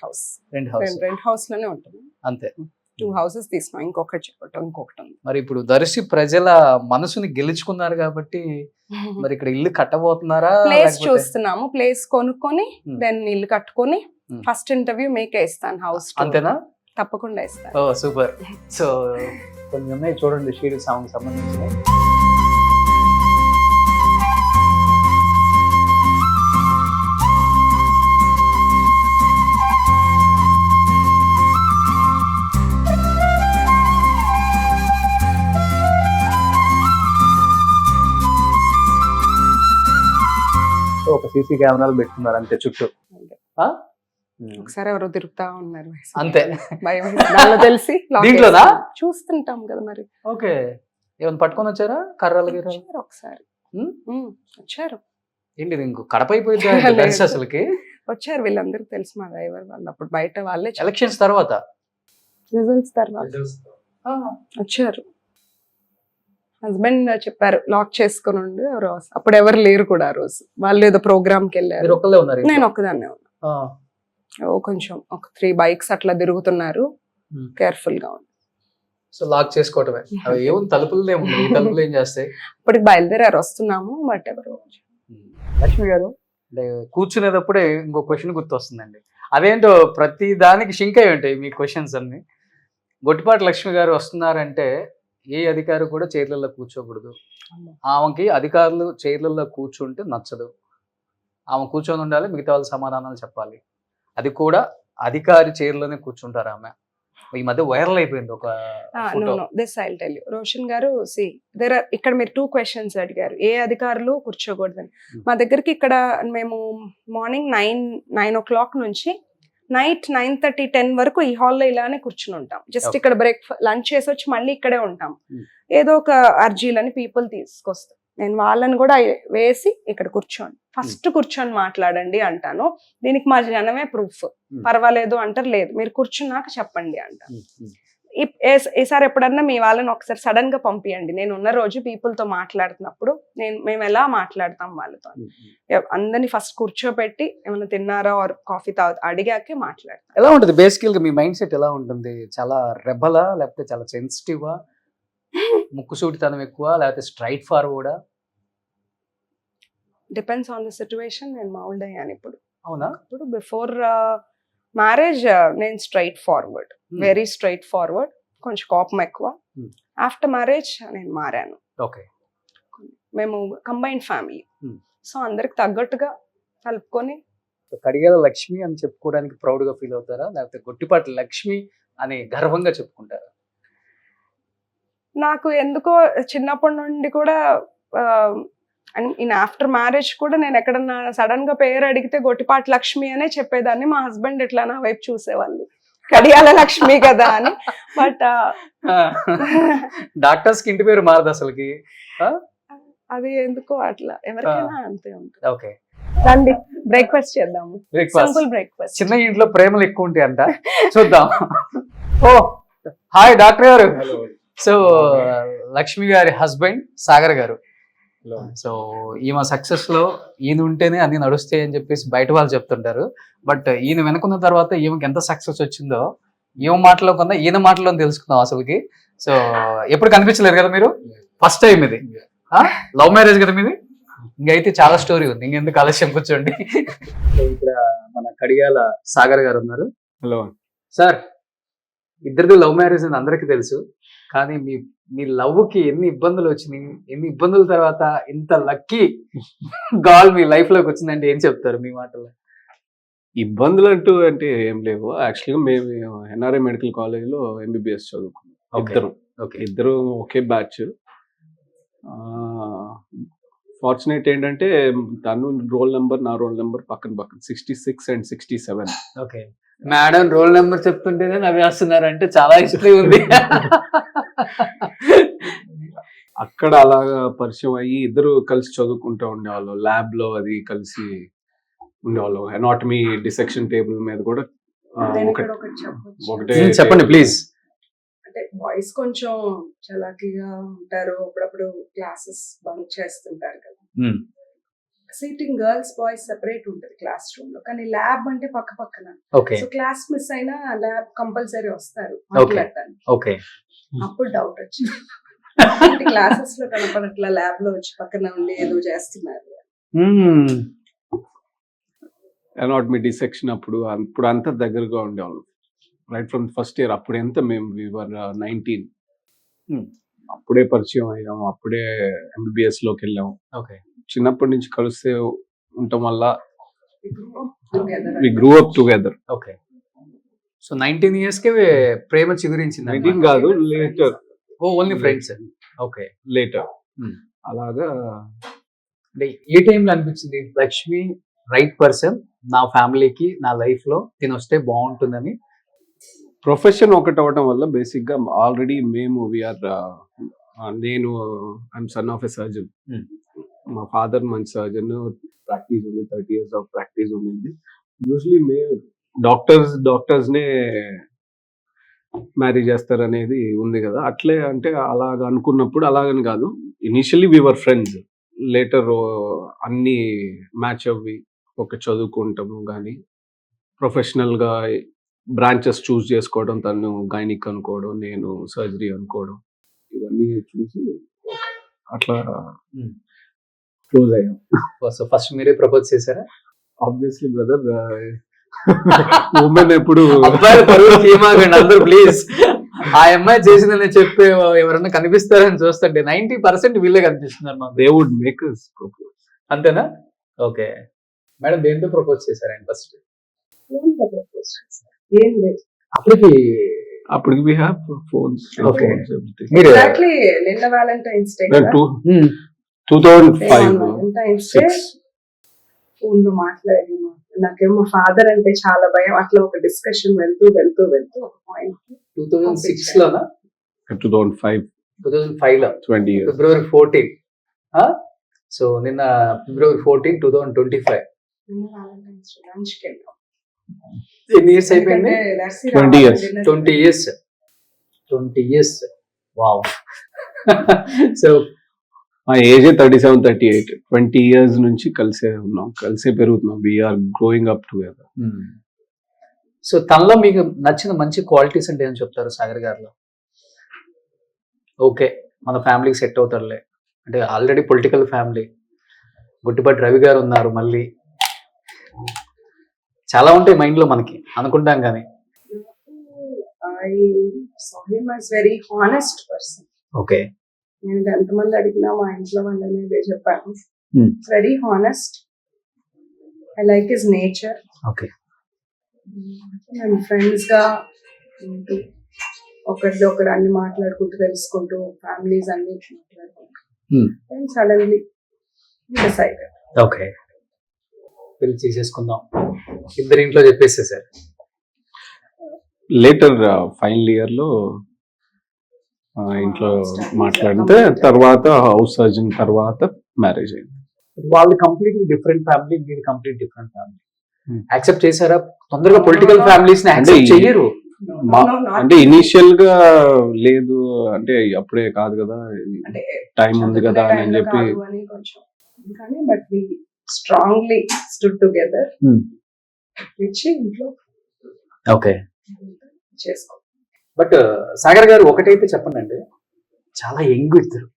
హౌస్ లోనే ఉంటుంది. అంతే. 2 houses తీసుకున్నాం, ఇంకొకటి చెప్పటం ఇంకొకటి ఉంది. మరి ఇప్పుడు దర్శి ప్రజల మనసుని గెలుచుకున్నారు కాబట్టి మరి ఇక్కడ ఇల్లు కట్టబోతున్నారా? ప్లేస్ లేకపోతే- చూస్తున్నాము, ప్లేస్ కొనుక్కొని దెన్ ఇల్లు కట్టుకొని Hmm. ఫస్ట్ ఇంటర్వ్యూ మీకే ఇస్తాను, హౌస్ అంతేనా? తప్పకుండా ఇస్తాను. ఓ సూపర్. సో కొన్ని ఉన్నాయి చూడండి షీడ్ సాంగ్ సంబంధించిన. ఒక సీసీ కెమెరాలు పెట్టుకున్నారు అంతే చుట్టూ. ఆ? ఒకసారి ఎవరో తిరుగుతా ఉన్నారు, అంతే. భయం వేసి. దానిలో తెలిసి lock దీంట్లోనా? వేస్తాను. చూస్తుంటాం కదా మరి. ఓకే. ఏమైనా పట్టుకొని వచ్చారా కర్రలు గిర్రలు? వచ్చారు ఒకసారి. Hmm? వచ్చారు ఏంటి ఇది ఇంకో కడప అయిపోయింది దర్శి అసలుకి. వచ్చారు వీళ్ళందరూ తెలుసు మా డ్రైవర్ వాళ్ళు, అప్పుడు బయట వాళ్ళే ఎలక్షన్స్ తర్వాత రిజల్ట్స్ తర్వాత వచ్చారు. హస్బెండ్ చెప్పారు లాక్ చేసుకుని ఉండి, ఎవరు అప్పుడు ఎవరు లేరు కూడా ఆ రోజు, వాళ్ళు ఏదో ప్రోగ్రామ్ కి వెళ్ళారు. మీరు ఒక్కళ్ళే ఉన్నారు నేను ఒక్కదాన్నే ఉన్నా. ఆ. కొంచెం ఒక 3 bikes అట్లా తిరుగుతున్నారు, Hmm. కేర్ఫుల్ గా ఉంది. సో లాక్ చేసుకోవటమే. అవి ఏముంది తలుపులు ఏముంది, ఈ తలుపులు ఏం చేస్తాయి? ఇప్పటికి బయలుదేరారు, వస్తున్నాము. బట్ ఎవరు లక్ష్మి గారు అంటే కూర్చునేటప్పుడే ఇంకో క్వశ్చన్ గుర్తొస్తుందండి. అదేంటో ప్రతి దానికి షింక్ అయి ఉంటాయి మీ క్వశ్చన్స్ అన్ని. గొట్టిపాటి లక్ష్మి గారు వస్తున్నారంటే ఏ అధికారి కూడా చైర్లలో కూర్చోకూడదు. ఆమెకి అధికారులు చైర్లలో కూర్చుంటే నచ్చదు. ఆమె కూర్చొని ఉండాలి, మిగతా వాళ్ళు సమాధానాలు చెప్పాలి. అది కూడా అధికారి చైర్లోనే కూర్చుంటారు ఆమె. ఈ మధ్య వైరల్ అయిపోయింది ఒక photo. This I tell you. Roshan గారు ఇక్కడ మీరు 2 questions అడిగారు, ఏ అధికారులు కూర్చోకూడదని. మా దగ్గరికి ఇక్కడ మేము మార్నింగ్ 9 o'clock నుంచి నైట్ 9:30, 10 వరకు ఈ హాల్లో ఇలానే కూర్చుని ఉంటాం. Just Okay. ఇక్కడ లంచ్ చేసి వచ్చి మళ్ళీ ఇక్కడే ఉంటాం. ఏదో ఒక అర్జీలని పీపుల్ తీసుకొస్తాం, నేను వాళ్ళని కూడా వేసి ఇక్కడ కూర్చోండి, ఫస్ట్ కూర్చొని మాట్లాడండి అంటాను. దీనికి మా జనమే ప్రూఫ్. పర్వాలేదు అంటారు, లేదు మీరు కూర్చున్నాక చెప్పండి అంటాను. ఈసారి ఎప్పుడన్నా మీ వాళ్ళని ఒకసారి సడన్ గా పంపియండి, నేను ఉన్న రోజు పీపుల్ తో మాట్లాడుతున్నప్పుడు మేము ఎలా మాట్లాడతాం వాళ్ళతో, అందరినీ ఫస్ట్ కూర్చోబెట్టి ఏమైనా తిన్నారా ఆర్ కాఫీ అడిగాకే మాట్లాడతాం. ఎలా ఉంటుంది బేసికల్ గా మీ మైండ్ సెట్ ఎలా ఉంటుంది? చాలా రెబలా లేకపోతే చాలా సెన్సిటివా? ముక్కుసూటితనం ఎక్కువ లేకపోతే స్ట్రైట్ ఫార్వర్డా? Depends on the situation. నేను మౌల్డ్ అయ్యాను ఇప్పుడు. అవునా? ఇప్పుడు బిఫోర్ మ్యారేజ్ నేను straightforward, very straightforward, కొంచెం కోపం ఎక్కువ. ఆఫ్టర్ మ్యారేజ్ నేను మారాను. ఓకే. మేము కంబైన్డ్ ఫ్యామిలీ, సో అందరికి తగ్గట్టుగా కలుపుకొని. కడియాల లక్ష్మి అని చెప్పుకోవడానికి ప్రౌడ్ గా ఫీల్ అవుతారా లేకపోతే గొట్టిపాటి లక్ష్మి అని గర్వంగా చెప్పుకుంటారా? నాకు ఎందుకో చిన్నప్పటి నుండి కూడా ఆఫ్టర్ మ్యారేజ్ కూడా నేను ఎక్కడన్నా సడన్ గా పేరు అడిగితే గొట్టిపాటి లక్ష్మి అనే చెప్పేదాన్ని. మా హస్బెండ్ ఇట్లా నా వైపు చూసేవాళ్ళు, కడియాల లక్ష్మి కదా అని. బట్ డాక్టర్స్ కి ఇంటి పేరు మారదు అసలుకి. అది ఎందుకో అట్లా ఎవరికైనా అంతే ఉంటుంది. ఓకే, రండి బ్రేక్ఫాస్ట్ చేద్దాము. బ్రేక్ఫాస్ట్. Simple breakfast. చిన్న ఇంట్లో ప్రేమలు ఎక్కువ ఉంటాయి అంట, చూద్దాం. ఓ హాయ్ డాక్టర్ గారు. సో లక్ష్మి గారి హస్బెండ్ సాగర్ గారు. సో ఈమె సక్సెస్ లో ఈయన ఉంటేనే అన్ని నడుస్తాయి అని చెప్పేసి బయట వాళ్ళు చెప్తుంటారు. బట్ ఈయన వెనుకున్న తర్వాత ఈమెకి ఎంత సక్సెస్ వచ్చిందో ఈమె మాటలో కన్నా ఈయన మాటలో తెలుసుకుందాం అసలుకి. సో ఎప్పుడు కనిపించలేరు కదా మీరు, ఫస్ట్ టైం ఇది. లవ్ మ్యారేజ్ కదా మీది? ఇంకైతే చాలా స్టోరీ ఉంది, ఇంకెందుకు ఆలస్యం, కూర్చోండి. ఇక్కడ మన కడియాల సాగర్ గారు ఉన్నారు. హలో సార్, ఇద్దరిది లవ్ మ్యారేజ్ అని అందరికీ తెలుసు, కానీ మీ లవ్ కి ఎన్ని ఇబ్బందులు వచ్చినాయి, ఎన్ని ఇబ్బందుల తర్వాత ఇంత లక్కీ గాల్ మీ లైఫ్ లోకి వచ్చిందంటే ఏం చెప్తారు మీ మాటల్లో? ఇబ్బందులు అంటూ అంటే ఏం లేవు. యాక్చువల్గా మేము ఎన్ఆర్ఐ మెడికల్ కాలేజ్లో ఎంబీబీఎస్ చదువుకున్నాం. ఇద్దరు ఒకే బ్యాచ్. ఫార్చునేట్ ఏంటంటే తను రోల్ నెంబర్, నా రోల్ నెంబర్ పక్కన 66 and 67. Okay, madam roll number చెప్తుంటేనే నవ్వేస్తున్నారంటే చాలా హిస్టరీ ఉంది. అక్కడ అలాగా పరిచయం అయ్యి ఇద్దరు కలిసి చదువుకుంటూ ఉండేవాళ్ళు. ల్యాబ్ లో అది కలిసి ఉండేవాళ్ళు. ఎనాటమీ డిసెక్షన్ టేబుల్ మీద కూడా ఒకటే. చెప్పండి ప్లీజ్. అంటే బాయ్స్ కొంచెం చలాకీగా ఉంటారు, అప్పుడప్పుడు క్లాసెస్ బంక్ చేస్తుంటారు కదా. సీటింగ్ గర్ల్స్ బాయ్స్ సెపరేట్ ఉంటుంది క్లాస్ రూమ్ లో, కానీ ల్యాబ్ అంటే పక్క పక్కన. ఓకే సో క్లాస్ మిస్ అయినా ల్యాబ్ కంపల్సరీ వస్తారు Okay. మాట్లాడటానికి. ఓకే అప్పుడు డౌట్ వచ్చింది, క్లాసెస్ లో కనపడట్లా, ల్యాబ్ లో వచ్చి పక్కన ఉండి ఏదో చేస్తున్నారు. ఎనాటమీ డిసెక్షన్ అప్పుడు అంతా దగ్గరగా ఉండేవాళ్ళం రైట్ ఫ్రమ్ ఫస్ట్ ఇయర్. అప్పుడు ఎంత మేము వివర్ 19, అప్పుడే పరిచయం అయ్యాం, అప్పుడే MBBS లోకి వెళ్ళాం. ఓకే చిన్నప్పటి నుంచి కలిస్తే ఉండటం వల్ల Together. We grew up together. Okay so 19 years కే ప్రేమ చిగురించింది 19 కాదు, later only friends. Okay later Hmm. అలాగా. అంటే ఏ టైంలో అనిపించింది లక్ష్మి రైట్ పర్సన్ నా ఫ్యామిలీకి నా లైఫ్ లో తిని వస్తే బాగుంటుందని? ప్రొఫెషన్ ఒకటి అవడం వల్ల బేసిక్ గా ఆల్రెడీ మేము వీఆర్ నేను I'm son of a surgeon. Hmm. మా ఫాదర్ మంచి సర్జన్, ప్రాక్టీస్ ఉంది, 30 years ఆఫ్ ప్రాక్టీస్ ఉంది. యూజువలీ మేము డాక్టర్స్ నే మ్యారేజ్ చేస్తారు అనేది ఉంది కదా. అట్లే అంటే అలాగ అనుకున్నప్పుడు, అలాగని కాదు, ఇనిషియల్లీ వీఆర్ ఫ్రెండ్స్. లేటర్ అన్ని మ్యాచ్ అవ్వి ఒక చదువుకుంటాము, కానీ ప్రొఫెషనల్ గా బ్రాంచెస్ చూస్ చేసుకోవడం, తను గైనిక్ అనుకోవడం, నేను సర్జరీ అనుకోవడం, ఇవన్నీ చూసి అట్లా క్లోజ్ అయ్యాం. సో ఫస్ట్ మీరే ప్రపోజ్ చేశారా? ఆబ్వియస్లీ బ్రదర్, ఉమెన్ ఎప్పుడు అబ్బాయిల పరువు తీయమాకండి అందరూ ప్లీజ్. ఆ అమ్మాయి చేసిందని చెప్పే ఎవరన్నా కనిపిస్తారని చూస్తుంటే 90% వీళ్ళే కనిపిస్తున్నారు మాకు. They would make us propose. అంతేనా? ఓకే మేడం, దేంతో ప్రపోజ్ చేశారు ఆయన ఫస్ట్? ఏం లేదు, అప్పటికి we have phones, Okay. everything. మీరు ఎగ్జాక్ట్లీ నిన్న Valentine's day Well, 2005, Valentine's day 6. Phone లో మాట్లాడి నాకేమో ఫాదర్ అంటే చాలా భయం. అట్లా ఒక డిస్కషన్ వెళ్తూ ఒక పాయింట్ 2006 లోనా 2005, 2005 లో 20 years. February 14. సో నిన్న February 14, 2025. వ్యాలంటైన్స్ డే లంచ్ కి వెళ్ళాం. ఎన్ని ఇయర్స్ అయిపోయింది? ఎందుకంటే దర్శి 20 years. రావాలి dinner 20 years. 20 years. Wow. So మా ఏజ్ 37, 38, 20 years నుంచి కలిసే ఉన్నాం, కలిసే పెరుగుతున్నాం. We are growing up together. So తనలో మీకు నచ్చిన మంచి క్వాలిటీస్ అంటే ఏం చెప్తారు సాగర్ గారిలో? ఓకే మన ఫ్యామిలీకి సెట్ అవుతారులే అంటే, already political family, Guttipati Ravi గారు ఉన్నారు, మళ్ళీ చాలా ఉంటాయి మైండ్ లో మనకి అనుకుంటాం కానీ. I saw him as very honest person. Okay నేను ఎంతమంది అడిగినా మా ఇంట్లో వాళ్ళని ఇదే చెప్పాను. Hmm. Very honest. I like his nature. Okay మేము ఫ్రెండ్స్ గా ఉంటూ ఒకరిది ఒకరు అన్ని మాట్లాడుకుంటూ తెలుసుకుంటూ ఫ్యామిలీస్ అన్ని మాట్లాడుకుంటూ Hmm. And suddenly decided okay పెళ్లి చేసేసుకుందాం ఇద్దరి ఇంట్లో చెప్పేసేసారు. లేటర్ ఫైనల్ ఇయర్ లో ఇంట్లో మాట్లాడితే, తర్వాత హౌస్ సర్జన్, తర్వాత మ్యారేజ్ అయింది. వాళ్ళు కంప్లీట్లీ డిఫరెంట్ ఫ్యామిలీ, మీరు complete different family. Hmm. Accept చేశారా? తొందరగా పొలిటికల్ ఫ్యామిలీస్ ని యాక్సెప్ట్ అంటే చెయ్యరు. అంటే ఇనిషియల్ గా లేదు, అంటే అప్పుడే కాదు కదా, టైం ఉంది కదా అని చెప్పి. కొంచెం కానీ but we strongly stood together ఇచ్చి ఇంట్లో ఓకే చేసుకో. బట్ సాగర్ గారు ఒకటైతే చెప్పండి, చాలా యంగ్ ఇద్దరు,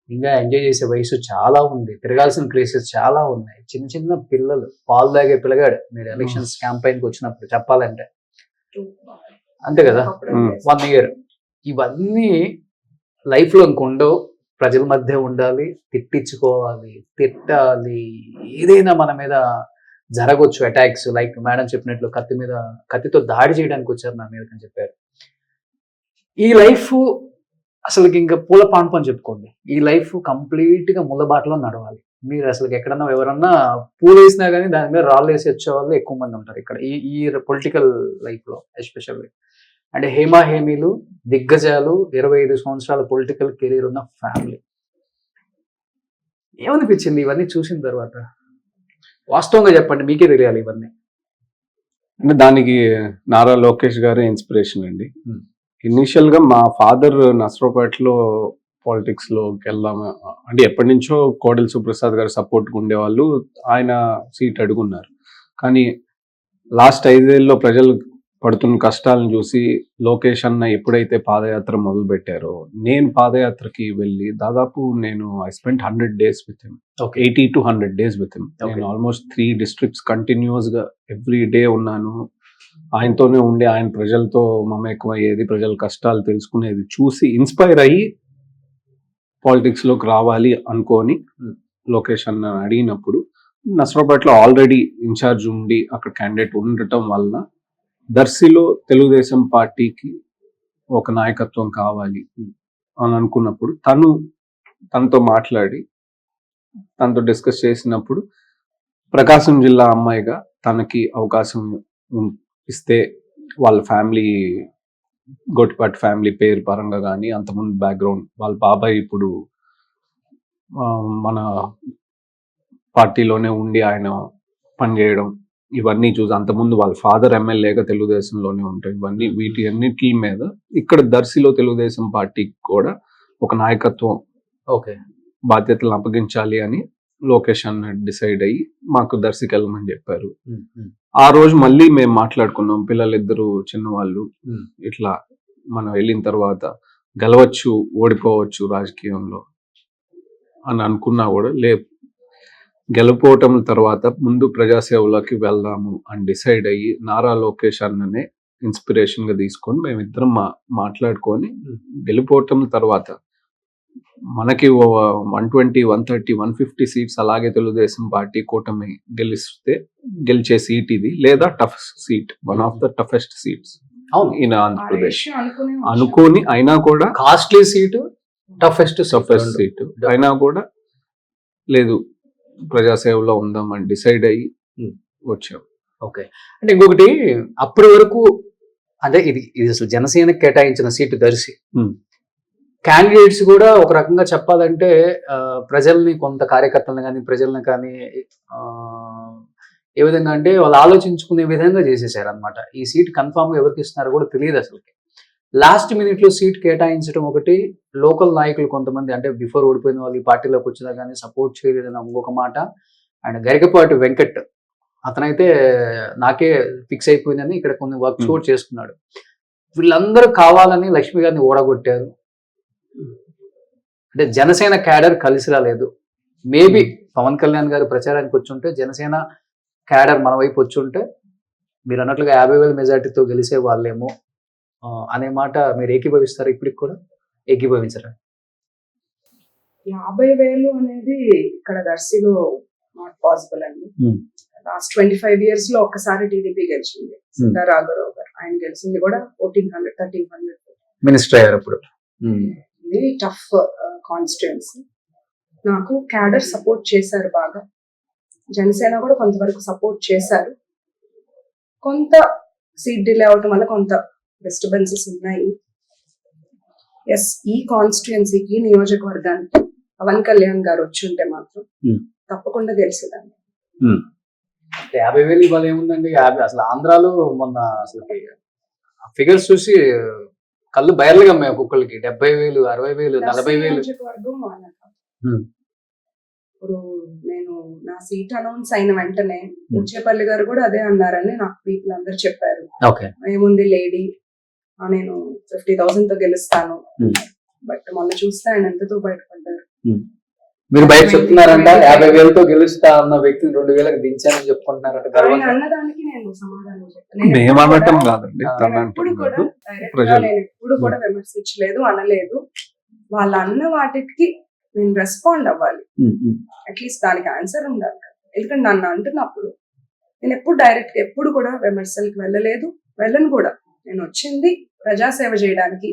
ఇంకా ఎంజాయ్ చేసే వయసు చాలా ఉంది, తిరగాల్సిన ప్లేసెస్ చాలా ఉన్నాయి, చిన్న చిన్న పిల్లలు, పాలు తాగే పిల్లగాడు మీరు ఎలక్షన్స్ క్యాంపెయిన్ కి వచ్చినప్పుడు చెప్పాలంటే, అంతే కదా, 1 year. ఇవన్నీ లైఫ్ లో ఇంకొండవు, ప్రజల మధ్య ఉండాలి, తిట్టించుకోవాలి, తిట్టాలి, ఏదైనా మన మీద జరగవచ్చు అటాక్స్. లైక్ మేడం చెప్పినట్లు కత్తితో దాడి చేయడానికి వచ్చారు నా మీద అని చెప్పారు. ఈ లైఫ్ అసలు ఇంకా పూల పాన్పని చెప్పుకోండి, ఈ లైఫ్ కంప్లీట్ గా ముళ్ళబాటలో నడవాలి. మీరు అసలు ఎక్కడన్నా ఎవరన్నా పూలు వేసినా కానీ దాని మీద రాళ్ళు వేసి వచ్చే వాళ్ళు ఎక్కువ మంది ఉంటారు ఇక్కడ ఈ పొలిటికల్ లైఫ్ లో ఎస్పెషల్లీ. అంటే హేమీలు, దిగ్గజాలు, 25 సంవత్సరాల పొలిటికల్ కెరీర్ ఉన్న ఫ్యామిలీ. ఏమనిపించింది ఇవన్నీ చూసిన తర్వాత? వాస్తవంగా చెప్పండి, మీకే తెలియాలి ఇవన్నీ. అంటే దానికి నారా లోకేష్ గారే ఇన్స్పిరేషన్ అండి. Hmm. ఇనిషియల్ గా మా ఫాదర్ నసరాపేటలో పాలిటిక్స్ లోకి వెళ్దామా అంటే ఎప్పటి నుంచో కోడెల సుప్రసాద్ గారు సపోర్ట్ ఉండేవాళ్ళు, ఆయన సీట్ అడుగున్నారు. కానీ లాస్ట్ 5 ఏళ్ళలో ప్రజలు పడుతున్న కష్టాలను చూసి లోకేష్ అన్న ఎప్పుడైతే పాదయాత్ర మొదలు పెట్టారో, నేను పాదయాత్రకి వెళ్ళి దాదాపు I spent 100 days with him, 80 to 100 days with him. నేను ఆల్మోస్ట్ 3 districts కంటిన్యూస్ గా ఎవ్రీ డే ఉన్నాను. ఆయనతోనే ఉండి ఆయన ప్రజలతో మమేకమయ్యేది, ప్రజల కష్టాలు తెలుసుకునేది చూసి ఇన్స్పైర్ అయ్యి పాలిటిక్స్ లోకి రావాలి అనుకోని లోకేష్ అన్న అడిగినప్పుడు, నసరాబాద్లో ఆల్రెడీ ఇన్ఛార్జ్ ఉండి అక్కడ క్యాండిడేట్ ఉండటం వలన దర్శిలో తెలుగుదేశం పార్టీకి ఒక నాయకత్వం కావాలి అని అనుకున్నప్పుడు తనతో మాట్లాడి తనతో డిస్కస్ చేసినప్పుడు ప్రకాశం జిల్లా అమ్మాయిగా తనకి అవకాశం ఇస్తే వాళ్ళ ఫ్యామిలీ, గొట్టిపాటి ఫ్యామిలీ పేరు పరంగా కానీ అంతకుముందు బ్యాక్గ్రౌండ్, వాళ్ళ బాబాయ్ ఇప్పుడు మన పార్టీలోనే ఉండి ఆయన పనిచేయడం, ఇవన్నీ చూసి అంతకుముందు వాళ్ళ ఫాదర్ ఎమ్మెల్యేగా తెలుగుదేశంలోనే ఉంటాయి. ఇవన్నీ వీటి అన్నిటి మీద ఇక్కడ దర్శిలో తెలుగుదేశం పార్టీకి కూడా ఒక నాయకత్వం బాధ్యతలు అప్పగించాలి అని లోకేష్ అన్న డిసైడ్ అయ్యి మాకు దర్శికి వెళ్ళమని చెప్పారు. ఆ రోజు మళ్ళీ మేము మాట్లాడుకున్నాం, పిల్లలిద్దరు చిన్నవాళ్ళు, ఇట్లా మనం వెళ్ళిన తర్వాత గెలవచ్చు ఓడిపోవచ్చు రాజకీయంలో అని అనుకున్నా కూడా గెలుపోవటం తర్వాత ముందు ప్రజాసేవలోకి వెళ్దాము అని డిసైడ్ అయ్యి నారా లోకేష్ అన్ననే ఇన్స్పిరేషన్ గా తీసుకొని మేమిద్దరం మాట్లాడుకొని గెలుపోవటం తర్వాత మనకి 120, 130, 150 సీట్స్ అలాగే తెలుగుదేశం పార్టీ కూటమి గెలిచే సీట్ ఇది, లేదా tough seat, one of the toughest seats in Andhra Pradesh అనుకోని, అయినా కూడా కాస్ట్లీ సీటు, టఫెస్ట్ సీట్ అయినా కూడా లేదు ప్రజాసేవలో ఉందామని డిసైడ్ అయ్యి వచ్చాం. ఓకే, అంటే ఇంకొకటి, అప్పటి వరకు అంటే ఇది అసలు జనసేనకి కేటాయించిన సీటు దర్శి. క్యాండిడేట్స్ కూడా ఒక రకంగా చెప్పాలంటే ప్రజల్ని, కొంత కార్యకర్తలను కానీ ప్రజల్ని కానీ ఏ విధంగా అంటే వాళ్ళు ఆలోచించుకునే విధంగా చేసేసారు అనమాట. ఈ సీట్ కన్ఫామ్గా ఎవరికి ఇస్తున్నారో కూడా తెలియదు అసలుకి. లాస్ట్ మినిట్లో సీట్ కేటాయించడం ఒకటి, లోకల్ నాయకులు కొంతమంది అంటే బిఫోర్ ఓడిపోయిన వాళ్ళు ఈ పార్టీలోకి వచ్చినా కానీ సపోర్ట్ చేయలేదని ఇంకొక మాట. అండ్ గరికపాటి వెంకట్ అతనైతే నాకే ఫిక్స్ అయిపోయిందని ఇక్కడ కొన్ని వర్క్స్ కూడా చేసుకున్నాడు. వీళ్ళందరూ కావాలని లక్ష్మి గారిని ఓడగొట్టారు. అంటే జనసేన క్యాడర్ కలిసి రాలేదు. మేబీ పవన్ కళ్యాణ్ గారు ప్రచారానికి వచ్చి ఉంటే, జనసేన క్యాడర్ మన వైపు వచ్చి ఉంటే మీరు అన్నట్లుగా 50,000 మెజార్టీతో గెలిసే వాళ్ళేమో అనే మాట మీరు ఏకీభవిస్తారు? ఇప్పటికి కూడా ఏకీభవించరా? 50,000 అనేది ఇక్కడ దర్శిలో నాట్ పాసిబుల్ అండి. లాస్ట్ 25 years లో ఒక్కసారి టీడీపీ గెలిచింది, సిద్ధా రాఘవరావు గారు. ఆయన గెలిచింది కూడా 1400, 1300 మినిస్టర్ అయ్యారు అప్పుడు. ఇది టఫ్ కాన్స్టిట్యుయెన్సీ. నాకు క్యాడర్ సపోర్ట్ చేశారు బాగా, జనసేన కూడా కొంతవరకు సపోర్ట్ చేశారు. కొంత సీట్ డిలే అవటం వల్ల కొంత డిస్టర్బెన్సెస్ ఉన్నాయి. ఎస్, ఈ కాన్స్టిట్యుయెన్సీకి, నియోజకవర్గానికి పవన్ కళ్యాణ్ గారు వచ్చి ఉంటే మాత్రం తప్పకుండా గెలిచేదాన్ని. 50,000 ఇవాళ ఏముందండి? అసలు ఆంధ్రాలో మొన్న అసలు ఫిగర్స్ చూసి కళ్ళు బయర్లుగా మేము ఒక్కొక్కరికి 70,000, 60,000, 40,000. నియోజకవర్గం ఇప్పుడు నేను నా సీట్ అనౌన్స్ అయిన వెంటనే ముచ్చేపల్లి గారు కూడా అదే అన్నారని నాకు పీపుల్ అందరు చెప్పారు. ఏముంది లేడీ, నేను 50,000 తో గెలుస్తాను. బట్ మొన్న చూస్తే ఆయన ఎంతతో బయటపడ్డారు. మీరు బయట చెప్తున్నారంట 50,000తో గెలుస్తా అన్న వ్యక్తిని 2,000కి దించానని చెప్పుకుంటున్నారంట. అన్నదానికి నేను సమాధానం చెప్పాను. మేమనటం కాదండి, ఎప్పుడు కూడా విమర్శించలేదు, అనలేదు. వాళ్ళ అన్న వాటికి నేను రెస్పాండ్ అవ్వాలి, అట్లీస్ట్ దానికి ఆన్సర్ ఉండాలి. ఎందుకంటే నన్ను అంటున్నప్పుడు నేను ఎప్పుడు డైరెక్ట్ ఎప్పుడు కూడా విమర్శలకు వెళ్ళలేదు, వెళ్ళను కూడా. నేను వచ్చింది ప్రజాసేవ చేయడానికి.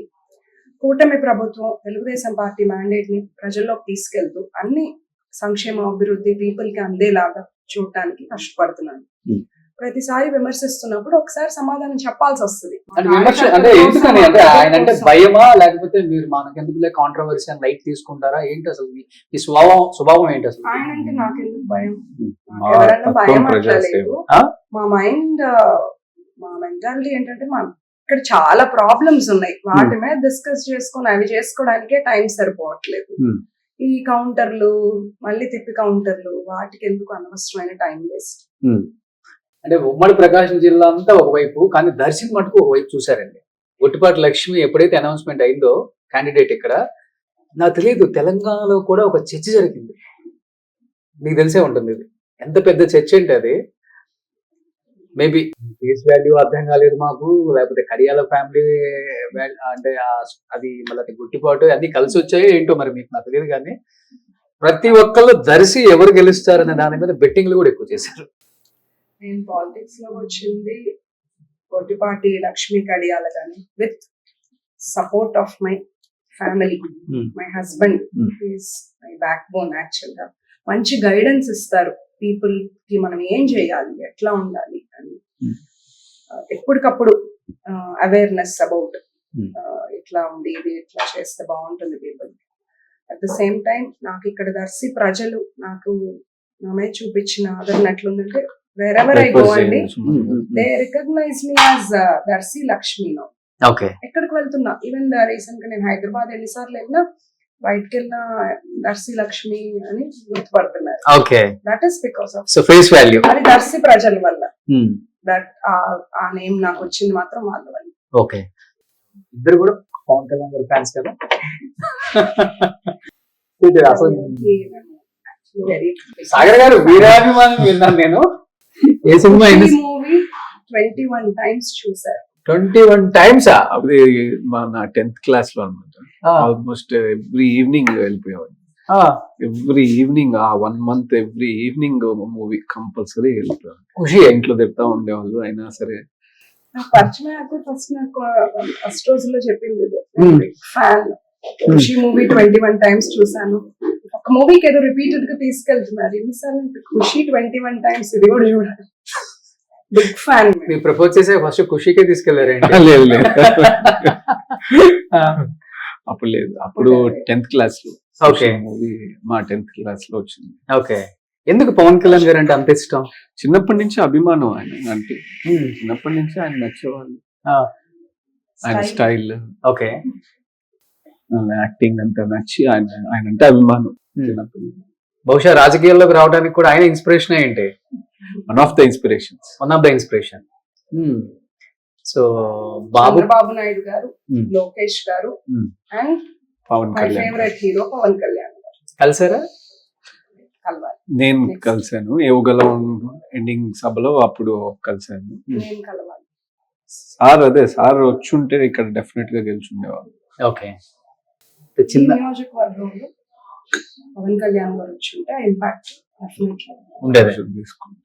కూటమి ప్రభుత్వం తెలుగుదేశం పార్టీ మ్యాండేట్ ని ప్రజల్లోకి తీసుకెళ్తూ అన్ని సంక్షేమ అభివృద్ధి పీపుల్ కి అందేలాగా చూడటానికి కష్టపడుతున్నాను. ప్రతిసారి విమర్శిస్తున్నప్పుడు ఒకసారి సమాధానం చెప్పాల్సి వస్తుంది. అంటే ఎందుకని, అంటే ఆయన అంటే భయమా, లేకపోతే మీరు మనకెందుకులే కాంట్రవర్సీ అని లైట్ తీసుకుంటారా ఏంటి? అసలు ఈ స్వభావం ఏంటి అసలు? ఆయన అంటే నాకెందుకు భయం? ఎవరన్నా భయం అట్లా లేదు. మా మైండ్, మా మెంటాలిటీ ఏంటంటే ఇక్కడ చాలా ప్రాబ్లమ్స్ ఉన్నాయి, వాటి మీద డిస్కస్ చేసుకొని అవి చేసుకోవడానికే టైం సరిపోవట్లేదు. ఈ కౌంటర్లు మళ్ళీ తిప్పి కౌంటర్లు, వాటికి ఎందుకు అనవసరమైన టైం వేస్ట్. అంటే ఉమ్మడి ప్రకాశం జిల్లా అంతా ఒకవైపు, కానీ దర్శన్ మటుకు ఒకవైపు చూసారండి. ఒట్టిపాటి లక్ష్మి ఎప్పుడైతే అనౌన్స్మెంట్ అయిందో క్యాండిడేట్ ఇక్కడ, నాకు తెలియదు తెలంగాణలో కూడా ఒక చర్చ జరిగింది, మీకు తెలిసే ఉంటుంది. ఇది ఎంత పెద్ద చర్చ అంటే అది మేబీ ఫేస్ వాల్యూ అర్థం కాలేదు మాకు, లేకపోతే కడియాల ఫ్యామిలీ అంటే అది మళ్ళీ గుట్టిపాటు అన్ని కలిసి వచ్చాయో ఏంటో మరి మీకు నాకు తెలియదు. కానీ ప్రతి ఒక్కళ్ళు దర్శి ఎవరు గెలుస్తారనే దాని మీద బెట్టింగ్లు కూడా ఎక్కువ చేశారు. నేను పాలిటిక్స్ లో వచ్చింది కొట్టిపాటి లక్ష్మి కడియాల గాని, with support of my family. My husband is my back bone. Actual గా మంచి గైడెన్స్ ఇస్తారు పీపుల్ కి, మనం ఏం చేయాలి, ఎట్లా ఉండాలి అని. ఎప్పటికప్పుడు అవేర్నెస్ అబౌట్ ఇట్లా ఉంది, ఇది ఇట్లా చేస్తే బాగుంటుంది people. At the same time నాకు ఇక్కడ దర్శి ప్రజలు నాకు నా మీద చూపించిన ఆదరణ ఎట్లుందంటే, వెరెవర్ ఐ గో అండి, they recognize me as Darsi Lakshmi. ఎక్కడికి వెళ్తున్నా, ఈవెన్ రీసెంట్ గా నేను హైదరాబాద్ ఎన్నిసార్లు వెళ్ళినా బయటకి వెళ్ళిన దర్శి లక్ష్మి అని గుర్తుపడుతున్నారు. That is because of face value, అది దర్శి ప్రజల వల్ల. దట్ ఆ నేమ్ నాకు వచ్చింది మాత్రం వాళ్ళ వల్ల. ఓకే, ఇద్దరు కూడా పవన్ కళ్యాణ్ గారి ఫ్యాన్స్ కదా. సాగర్ గారు వీరాభిమానం విన్నాను నేను. ఏ సినిమా మూవీ 21 times చూసారు. 21 times? అది నా 10th క్లాస్ లో అనమాట. ఆల్మోస్ట్ ఎవ్రీ ఈవినింగ్ వెళ్ళిపోయేవాడిని. ఎవ్రీ ఈవినింగ్ ఆ 1 month every evening movie compulsory వెళ్ళిపోయాను. ఖుషి ఇంట్లో తిడతా ఉండేవాళ్ళు అయినా సరే. పరిచయం అయ్యాక ఫస్ట్ రోజుల్లో చెప్పింది ఫ్యాన్. ఖుషి మూవీ 21 times చూసాను. ఒక మూవీకి ఏదో రిపీటెడ్ గా తీసుకెళ్తున్నారు, ఎన్నిసార్లు ఖుషి 21 times, ఇది కూడా చూడాలి. Big fan. మీరు ప్రపోజ్ చేసే ఫస్ట్ ఖుషికే తీసుకెళ్లారండి? లేదు లేదు, అప్పుడు లేదు, అప్పుడు 10th క్లాస్ లో. ఓకే, మూవీ మా 10th క్లాస్ లో వచ్చింది. ఓకే, ఎందుకు పవన్ కళ్యాణ్ గారు అంటే అంత ఇష్టం? చిన్నప్పటి నుంచి అభిమానం ఆయన అంటే, చిన్నప్పటి నుంచి ఆయన నచ్చేవాళ్ళు. ఆయన స్టైల్, ఓకే, యాక్టింగ్ అంతా నచ్చి ఆయన అంటే అభిమానం చిన్నప్పటి నుంచి. బహుశా రాజకీయాల్లోకి రావడానికి కూడా ఆయన ఇన్స్పిరేషన్ ఏంటి? One of the inspiration. So Chandrababu Naidu garu, Lokesh garu, and Pawan my Kalyan. Favourite hero Pawan Kalyan garu. కలిసారా? కలవాలి. నేను కలిసాను యువగలం ఎండింగ్ సభలో, అప్పుడు కలిసాను. నేను కలవాలి. సార్ వచ్చుంటే ఇక్కడ డెఫినెట్ గా గెలుచుండేవాళ్ళు. ఓకే, చిన్న నియోజకవర్గంలో పవన్ కళ్యాణ్ గారు వచ్చుంటే ఇంపాక్ట్ ఉండేది.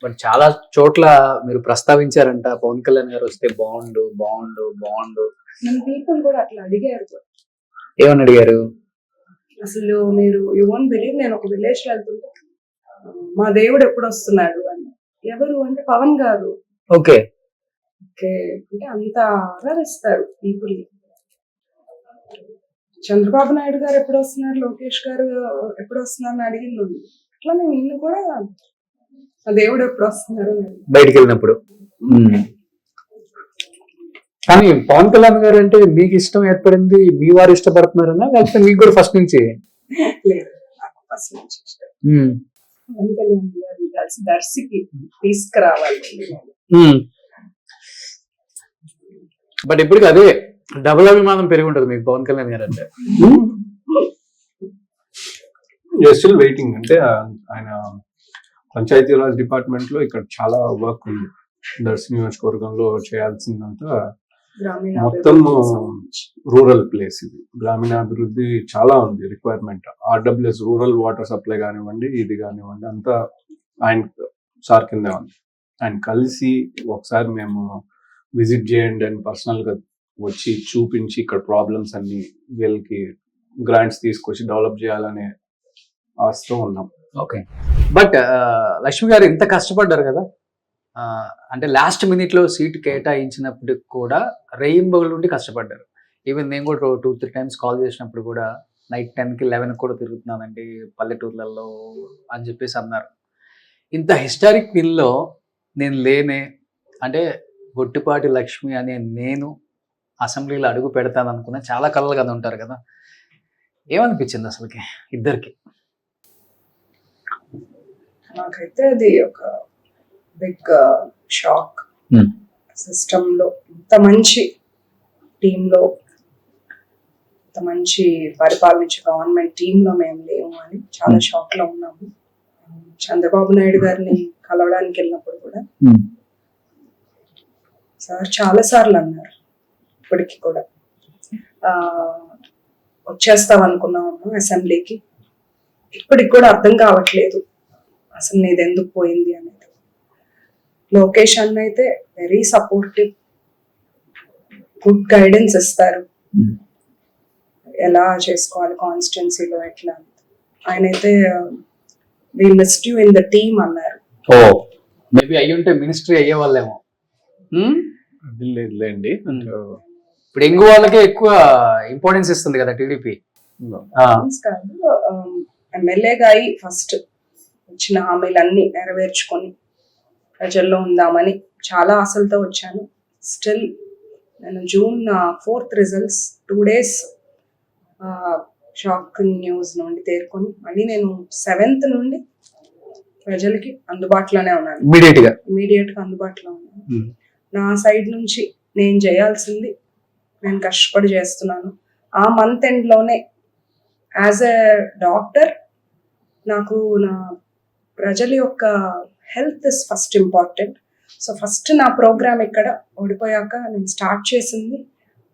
బట్ చాలా చోట్ల మీరు ప్రస్తావించారంట, పవన్ కళ్యాణ్ గారు వస్తే బాగుండు. పీపుల్ కూడా అట్లా అడిగారు. ఏమని అడిగారు? అసలు మీరు యు వోంట్ బిలీవ్, నేను ఒక విలేజ్ లో వెళ్తుంటే మా దేవుడు ఎప్పుడు వస్తున్నాడు అని. ఎవరు అంటే పవన్ గారు. ఓకే, అంటే అంత ఆదరిస్తారు పీపుల్. చంద్రబాబు నాయుడు గారు ఎప్పుడు వస్తున్నారు, లోకేష్ గారు ఎప్పుడు వస్తున్నారు అని అడిగింది. అట్లా నేను నిన్ను కూడా దేవుడు ఎప్పుడు వస్తున్నారు బయటికి వెళ్ళినప్పుడు. కానీ పవన్ కళ్యాణ్ గారు అంటే మీకు ఇష్టం ఏర్పడింది, మీ వారు ఇష్టపడుతున్నారన్నా, లేకపోతే మీకు కూడా ఫస్ట్ నుంచి? లేదు, నాకు ఫస్ట్ నుంచి ఇష్టం. పవన్ కళ్యాణ్ గారు దర్శికి తీసుకురావాలి. బట్ ఇప్పటికి అదే డబుల్ అభిమానం పెరిగి ఉంటుంది మీకు పవన్ కళ్యాణ్ గారు అంటే. Still waiting. అంటే ఆయన పంచాయతీరాజ్ డిపార్ట్మెంట్ లో ఇక్కడ చాలా వర్క్ ఉంది. దర్శి నియోజకవర్గంలో చేయాల్సిందంతా మొత్తం రూరల్ ప్లేస్. ఇది గ్రామీణాభివృద్ధి చాలా ఉంది requirement. RWS rural water supply కానివ్వండి, ఇది కానివ్వండి, అంతా ఆయన సార్ కింద ఉంది. ఆయన కలిసి ఒకసారి మేము విజిట్ చేయండి అని పర్సనల్ గా వచ్చి చూపించి ఇక్కడ ప్రాబ్లమ్స్ అన్ని వీళ్ళకి గ్రాంట్స్ తీసుకొచ్చి డెవలప్ చేయాలనే ఆశతో ఉన్నాం. ఓకే, బట్ లక్ష్మి గారు ఇంత కష్టపడ్డారు కదా, అంటే లాస్ట్ మినిట్ లో సీట్ కేటాయించినప్పటికి కూడా రెయిన్బోల్ నుండి కష్టపడ్డారు. ఈవెన్ నేను కూడా 2-3 times కాల్ చేసినప్పుడు కూడా నైట్ 10కి 11కి కూడా తిరుగుతున్నానండి పల్లెటూర్లలో అని చెప్పేసి అన్నారు. ఇంత హిస్టారిక్ విన్లో నేను లేనే, అంటే గొట్టిపాటి లక్ష్మి అనే నేను అసెంబ్లీలో అడుగు పెడతాను అనుకున్నా, చాలా కలలు కదా ఉంటారు కదా, ఏమనిపించింది అసలుకి ఇద్దరికి? నాకైతే అది ఒక బిగ్ షాక్. సిస్టంలో ఇంత మంచి టీంలో, ఇంత మంచి పరిపాలించే గవర్నమెంట్ టీంలో మేము లేము అని చాలా షాక్ లో ఉన్నాము. చంద్రబాబు నాయుడు గారిని కలవడానికి వెళ్ళినప్పుడు కూడా సార్ చాలా సార్లు అన్నారు, ఇప్పటికి కూడా వచ్చేస్తాం అనుకున్నాము అసెంబ్లీకి, ఇప్పటికి కూడా అర్థం కావట్లేదు అసలు నీది ఎందుకు పోయింది అనేది. లోకేష్ అన్న అయితే వెరీ సపోర్టివ్, గుడ్ గైడెన్స్ ఇస్తారు, ఎలా చేసుకోవాలి కాన్స్టిట్యున్సీలో ఎట్లా. ఆయన అయితే we missed you in the team అన్నారు. ఓ మేబీ అయ్యి ఉంటే మినిస్ట్రీ అయ్యే వాళ్ళేమో. అది లేదులేండి. ఇప్పుడు ఎంగు వాళ్ళకే ఎక్కువ ఇంపార్టెన్స్ ఇస్తుంది కదా టీడీపీ. కాదు, ఎమ్మెల్యేగా అయి ఫస్ట్ ఇచ్చిన హామీలన్నీ నెరవేర్చుకొని ప్రజల్లో ఉందామని చాలా ఆశలతో వచ్చాను. స్టిల్ నేను June 4th results 2 days shock news నుండి తేరుకొని మళ్ళీ నేను 7th నుండి ప్రజలకి అందుబాటులోనే ఉన్నాను. ఇమీడియట్ గా అందుబాటులో ఉన్నాను. నా సైడ్ నుంచి నేను చేయాల్సింది నేను కష్టపడి చేస్తున్నాను. ఆ మంత్ ఎండ్ లోనే యాజ్ ఎ డాక్టర్ నాకు నా ప్రజల యొక్క health is first important. So first నా ప్రోగ్రామ్ ఇక్కడ ఓడిపోయాక నేను స్టార్ట్ చేసింది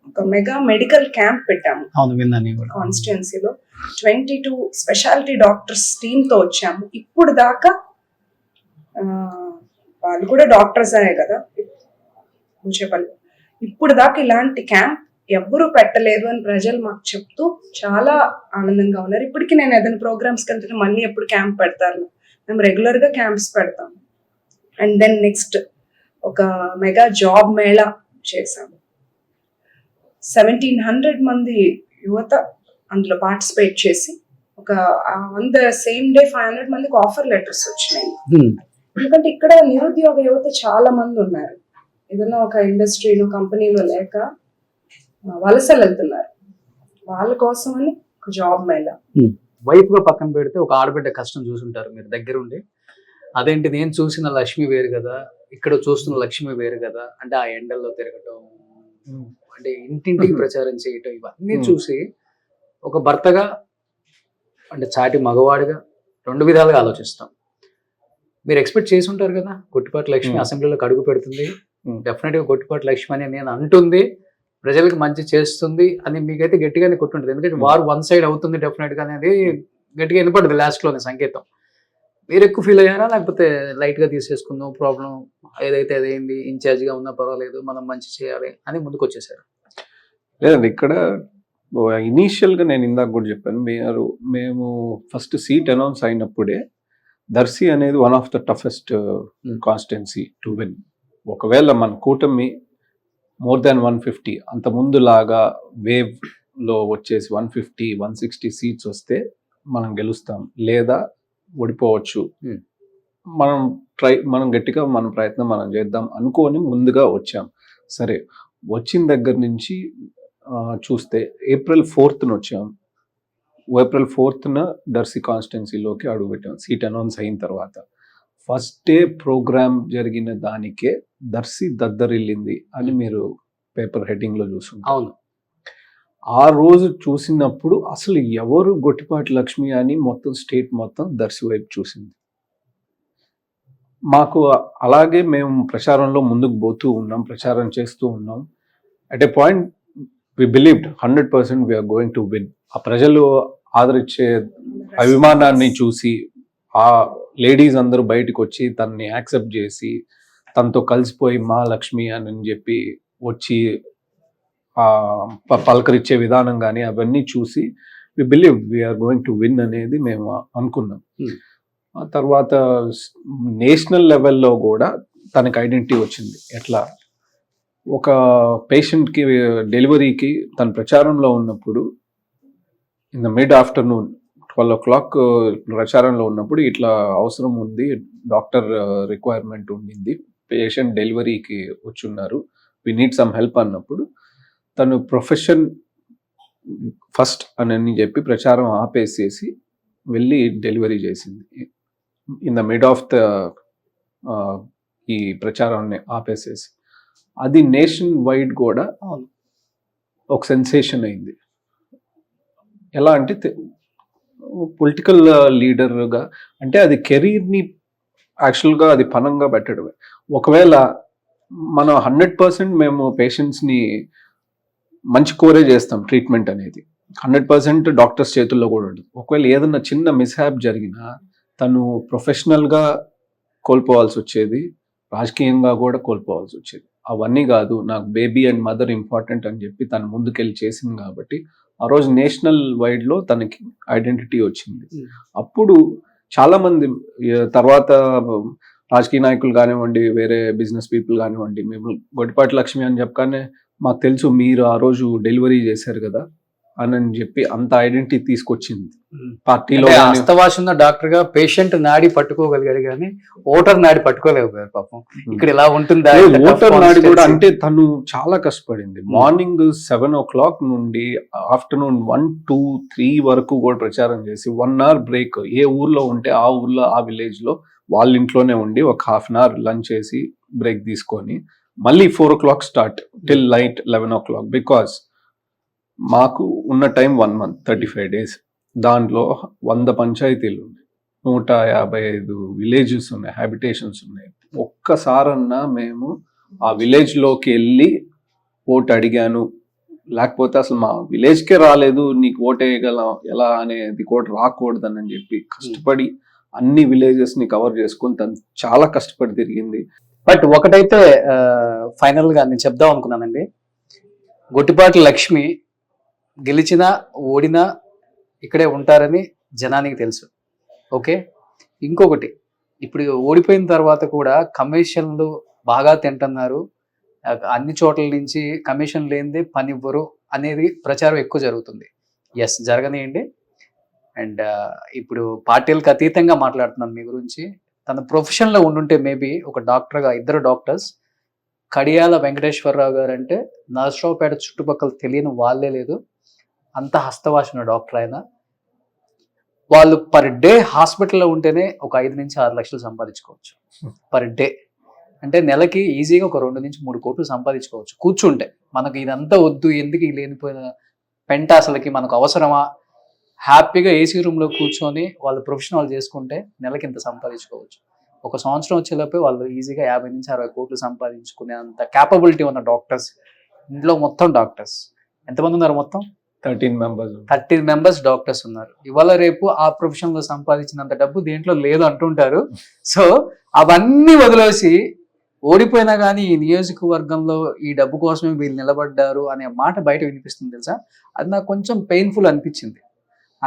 ఒక మెగా మెడికల్ క్యాంప్ పెట్టాము కాన్స్టిట్యున్సీలో. 22 స్పెషాలిటీ డాక్టర్స్ టీమ్ తో వచ్చాము. ఇప్పుడు దాకా వాళ్ళు కూడా డాక్టర్స్ అనే కదా చెప్పాలి, ఇప్పుడు దాకా ఇలాంటి క్యాంప్ ఎవ్వరూ పెట్టలేదు అని ప్రజలు మాకు చెప్తూ చాలా ఆనందంగా ఉన్నారు. ఇప్పటికీ నేను ఏదైనా ప్రోగ్రామ్స్కి వెళ్తే మళ్ళీ ఎప్పుడు క్యాంప్ పెడతారు, మేము రెగ్యులర్ గా క్యాంప్స్ పెడతాము. అండ్ దెన్ నెక్స్ట్ ఒక మెగా జాబ్ మేళా చేశాము. 1700 మంది యువత అందులో పార్టిసిపేట్ చేసి ఒక ఆన్ ద సేమ్ డే 500 మందికి ఆఫర్ లెటర్స్ వచ్చినాయి. ఎందుకంటే ఇక్కడ నిరుద్యోగ యువత చాలా మంది ఉన్నారు, ఏదైనా ఒక ఇండస్ట్రీలో కంపెనీలో లేక వలసలు వెళ్తున్నారు, వాళ్ళ కోసం అని ఒక జాబ్ మేళా. వైఫ్ గా పక్కన పెడితే ఒక ఆడబిడ్డ కష్టం చూసుంటారు మీరు దగ్గరుండి. అదేంటి నేను చూసిన లక్ష్మి వేరు కదా, ఇక్కడ చూస్తున్న లక్ష్మి వేరు కదా, అంటే ఆ ఎండల్లో తిరగటం, అంటే ఇంటింటికి ప్రచారం చేయటం, ఇవన్నీ చూసి ఒక భర్తగా అంటే చాటి మగవాడిగా 2 విధాలుగా ఆలోచిస్తాం. మీరు ఎక్స్పెక్ట్ చేసి ఉంటారు కదా గొట్టిపాటి లక్ష్మి అసెంబ్లీలోకి అడుగు పెడుతుంది, డెఫినెట్ గా గొట్టిపాటి లక్ష్మి అని నేను అంటుంది, ప్రజలకు మంచి చేస్తుంది అని మీకైతే గట్టిగానే కొట్టుంటుంది. ఎందుకంటే వారు 1 సైడ్ అవుతుంది డెఫినెట్ గా అనేది గట్టిగా వినపడుతుంది లాస్ట్ లోనే సంకేతం. మీరు ఎక్కువ ఫీల్ అయ్యారా, లేకపోతే లైట్ గా తీసేసుకుందాం ప్రాబ్లం ఏదైతే అదేంది, ఇన్ఛార్జ్ గా ఉన్నా పర్వాలేదు మనం మంచి చేయాలి అని ముందుకు వచ్చేసారు? లేదండి, ఇక్కడ ఇనీషియల్ గా నేను ఇందాక కూడా చెప్పాను, మేము ఫస్ట్ సీట్ అనౌన్స్ అయినప్పుడే దర్శి అనేది one of the toughest constituency to win. ఒకవేళ మన కూటమి మోర్ దాన్ 150 అంత ముందులాగా వేవ్ లో వచ్చేసి 150-160 సీట్స్ వస్తే మనం గెలుస్తాం, లేదా ఓడిపోవచ్చు. మనం గట్టిగా మన ప్రయత్నం మనం చేద్దాం అనుకోని ముందుగా వచ్చాం. సరే, వచ్చిన దగ్గర నుంచి చూస్తే April 4th వచ్చాం. April 4th దర్శి కాన్స్టిట్యున్సీలోకి అడుగుపెట్టాం సీట్ అనౌన్స్ అయిన తర్వాత. ఫస్ట్ డే ప్రోగ్రామ్ జరిగిన దానికే దర్శి దద్దరిల్లింది అని మీరు పేపర్ హెడ్డింగ్ లో చూసుకుంటారు. అవును, ఆ రోజు చూసినప్పుడు అసలు ఎవరు గొట్టిపాటి లక్ష్మి అని మొత్తం స్టేట్ మొత్తం దర్శి వైపు చూసింది. మాకు అలాగే మేము ప్రచారంలో ముందుకు పోతూ ఉన్నాం, ప్రచారం చేస్తూ ఉన్నాం. At a point we believed 100% we're going to win. ఆ ప్రజలు ఆదరించే అభిమానాన్ని చూసి ఆ లేడీస్ అందరూ బయటకు వచ్చి తనని యాక్సెప్ట్ చేసి తనతో కలిసిపోయి మా లక్ష్మి అని చెప్పి వచ్చి పలకరించే విధానం కానీ అవన్నీ చూసి we believe we're going to win అనేది మేము అనుకున్నాం. ఆ తర్వాత నేషనల్ లెవెల్లో కూడా తనకి ఐడెంటిటీ వచ్చింది. ఎట్లా ఒక పేషెంట్కి డెలివరీకి తన ప్రచారంలో ఉన్నప్పుడు in the mid afternoon 12 o'clock ప్రచారంలో ఉన్నప్పుడు ఇట్లా అవసరం ఉంది, డాక్టర్ రిక్వైర్మెంట్ ఉండింది, పేషెంట్ డెలివరీకి వచ్చున్నారు, వి నీడ్ సమ్ హెల్ప్ అన్నప్పుడు తను ప్రొఫెషన్ ఫస్ట్ అని చెప్పి ప్రచారం ఆపేసేసి వెళ్ళి డెలివరీ చేసింది. In the mid of the ఈ ప్రచారాన్ని ఆపేసేసి అది నేషన్ వైడ్ కూడా ఒక సెన్సేషన్ అయింది. ఎలా అంటే పొలిటికల్ లీడర్గా అంటే అది కెరీర్ని యాక్చువల్గా అది పనంగా పెట్టడమే. ఒకవేళ మనం 100% మేము పేషెంట్స్ని మంచి కోరే చేస్తాం, ట్రీట్మెంట్ అనేది 100% డాక్టర్స్ చేతుల్లో కూడా ఉంటుంది. ఒకవేళ ఏదన్నా చిన్న మిస్హ్యాప్ జరిగినా తను ప్రొఫెషనల్గా కోల్పోవాల్సి వచ్చేది, రాజకీయంగా కూడా కోల్పోవాల్సి వచ్చేది. అవన్నీ కాదు, నాకు బేబీ అండ్ మదర్ ఇంపార్టెంట్ అని చెప్పి తను ముందుకెళ్ళి చేసింది కాబట్టి ఆ రోజు నేషనల్ వైడ్లో తనకి ఐడెంటిటీ వచ్చింది. అప్పుడు చాలామంది తర్వాత రాజకీయ నాయకులు కానివ్వండి, వేరే బిజినెస్ పీపుల్ కానివ్వండి, మేము గొడ్డిపాటి లక్ష్మి అని చెప్పగానే మాకు తెలుసు మీరు ఆ రోజు డెలివరీ చేశారు కదా అని చెప్పి అంత ఐడెంటిటీ తీసుకొచ్చింది పార్టీలో. హస్తవాసిన డాక్టర్ గా పేషెంట్ నాడి పట్టుకోగలిగాడు కానీ ఓటర్ నాడి పట్టుకోలేకపోయారు పాపం. ఇక్కడ ఇలా ఉంటుందా? ఓటర్ నాడి కూడా అంటే తను చాలా కష్టపడింది. మార్నింగ్ 7 o'clock నుండి ఆఫ్టర్నూన్ 1, 2, 3 వరకు కూడా ప్రచారం చేసి 1 hour బ్రేక్, ఏ ఊర్లో ఉంటే ఆ ఊర్లో ఆ విలేజ్ లో వాళ్ళ ఇంట్లోనే ఉండి ఒక 1/2 hour లంచ్ చేసి బ్రేక్ తీసుకొని మళ్ళీ 4 o'clock start till night 11 o'clock. Because మాకు ఉన్న టైం 1 month 35 days. దాంట్లో 100 పంచాయతీలు ఉన్నాయి, 155 విలేజెస్ ఉన్నాయి, హ్యాబిటేషన్స్ ఉన్నాయి. ఒక్కసారన్నా మేము ఆ విలేజ్లోకి వెళ్ళి ఓటు అడిగాను, లేకపోతే అసలు మా విలేజ్కే రాలేదు, నీకు ఓటు వేయగలం ఎలా అనేది కూడా రాకూడదని చెప్పి కష్టపడి అన్ని విలేజెస్ని కవర్ చేసుకుని తను చాలా కష్టపడి తిరిగింది. బట్ ఒకటైతే ఫైనల్ గా నేను చెప్దాం అనుకున్నానండి, గొట్టిపాటి లక్ష్మి గెలిచినా ఓడినా ఇక్కడే ఉంటారని జనానికి తెలుసు. ఓకే, ఇంకొకటి ఇప్పుడు ఓడిపోయిన తర్వాత కూడా కమిషన్లు బాగా తింటున్నారు, అన్ని చోట్ల నుంచి కమిషన్ లేనిదే పని ఇవ్వరు అనేది ప్రచారం ఎక్కువ జరుగుతుంది. ఎస్, జరగనియండి. అండ్ ఇప్పుడు పార్టీలకు అతీతంగా మాట్లాడుతున్నాను మీ గురించి. తన ప్రొఫెషన్లో ఉండుంటే మేబీ ఒక డాక్టర్గా, 2 డాక్టర్స్, కడియాల వెంకటేశ్వరరావు గారు అంటే నరసరావుపేట చుట్టుపక్కల తెలియని వాళ్ళే లేదు, అంత హస్తవాసిన డాక్టర్ ఆయన. వాళ్ళు పర్ డే హాస్పిటల్లో ఉంటేనే ఒక 5 నుంచి 6 లక్షలు సంపాదించుకోవచ్చు పర్ డే. అంటే నెలకి ఈజీగా ఒక 2 నుంచి 3 కోట్లు సంపాదించుకోవచ్చు కూర్చుంటే. మనకు ఇదంతా వద్దు, ఎందుకు ఈ లేనిపోయిన పెంట, అసలుకి మనకు అవసరమా? హ్యాపీగా ఏసీ రూమ్లో కూర్చొని వాళ్ళు ప్రొఫెషన్ వాళ్ళు చేసుకుంటే నెలకి ఇంత సంపాదించుకోవచ్చు. ఒక సంవత్సరం వచ్చేలోపే వాళ్ళు ఈజీగా 50 నుంచి 60 కోట్లు సంపాదించుకునే అంత క్యాపబిలిటీ ఉన్న డాక్టర్స్. ఇంట్లో మొత్తం డాక్టర్స్ ఎంతమంది ఉన్నారు? మొత్తం 13 మెంబర్స్ డాక్టర్స్ ఉన్నారు. ఇవాళ రేపు ఆ ప్రొఫెషన్ లో సంపాదించినంత డబ్బు దేంట్లో లేదు అంటుంటారు. సో అవన్నీ వదిలేసి ఓడిపోయినా కానీ ఈ నియోజకవర్గంలో ఈ డబ్బు కోసమే వీళ్ళు నిలబడ్డారు అనే మాట బయట వినిపిస్తుంది తెలుసా. అది నాకు కొంచెం పెయిన్ఫుల్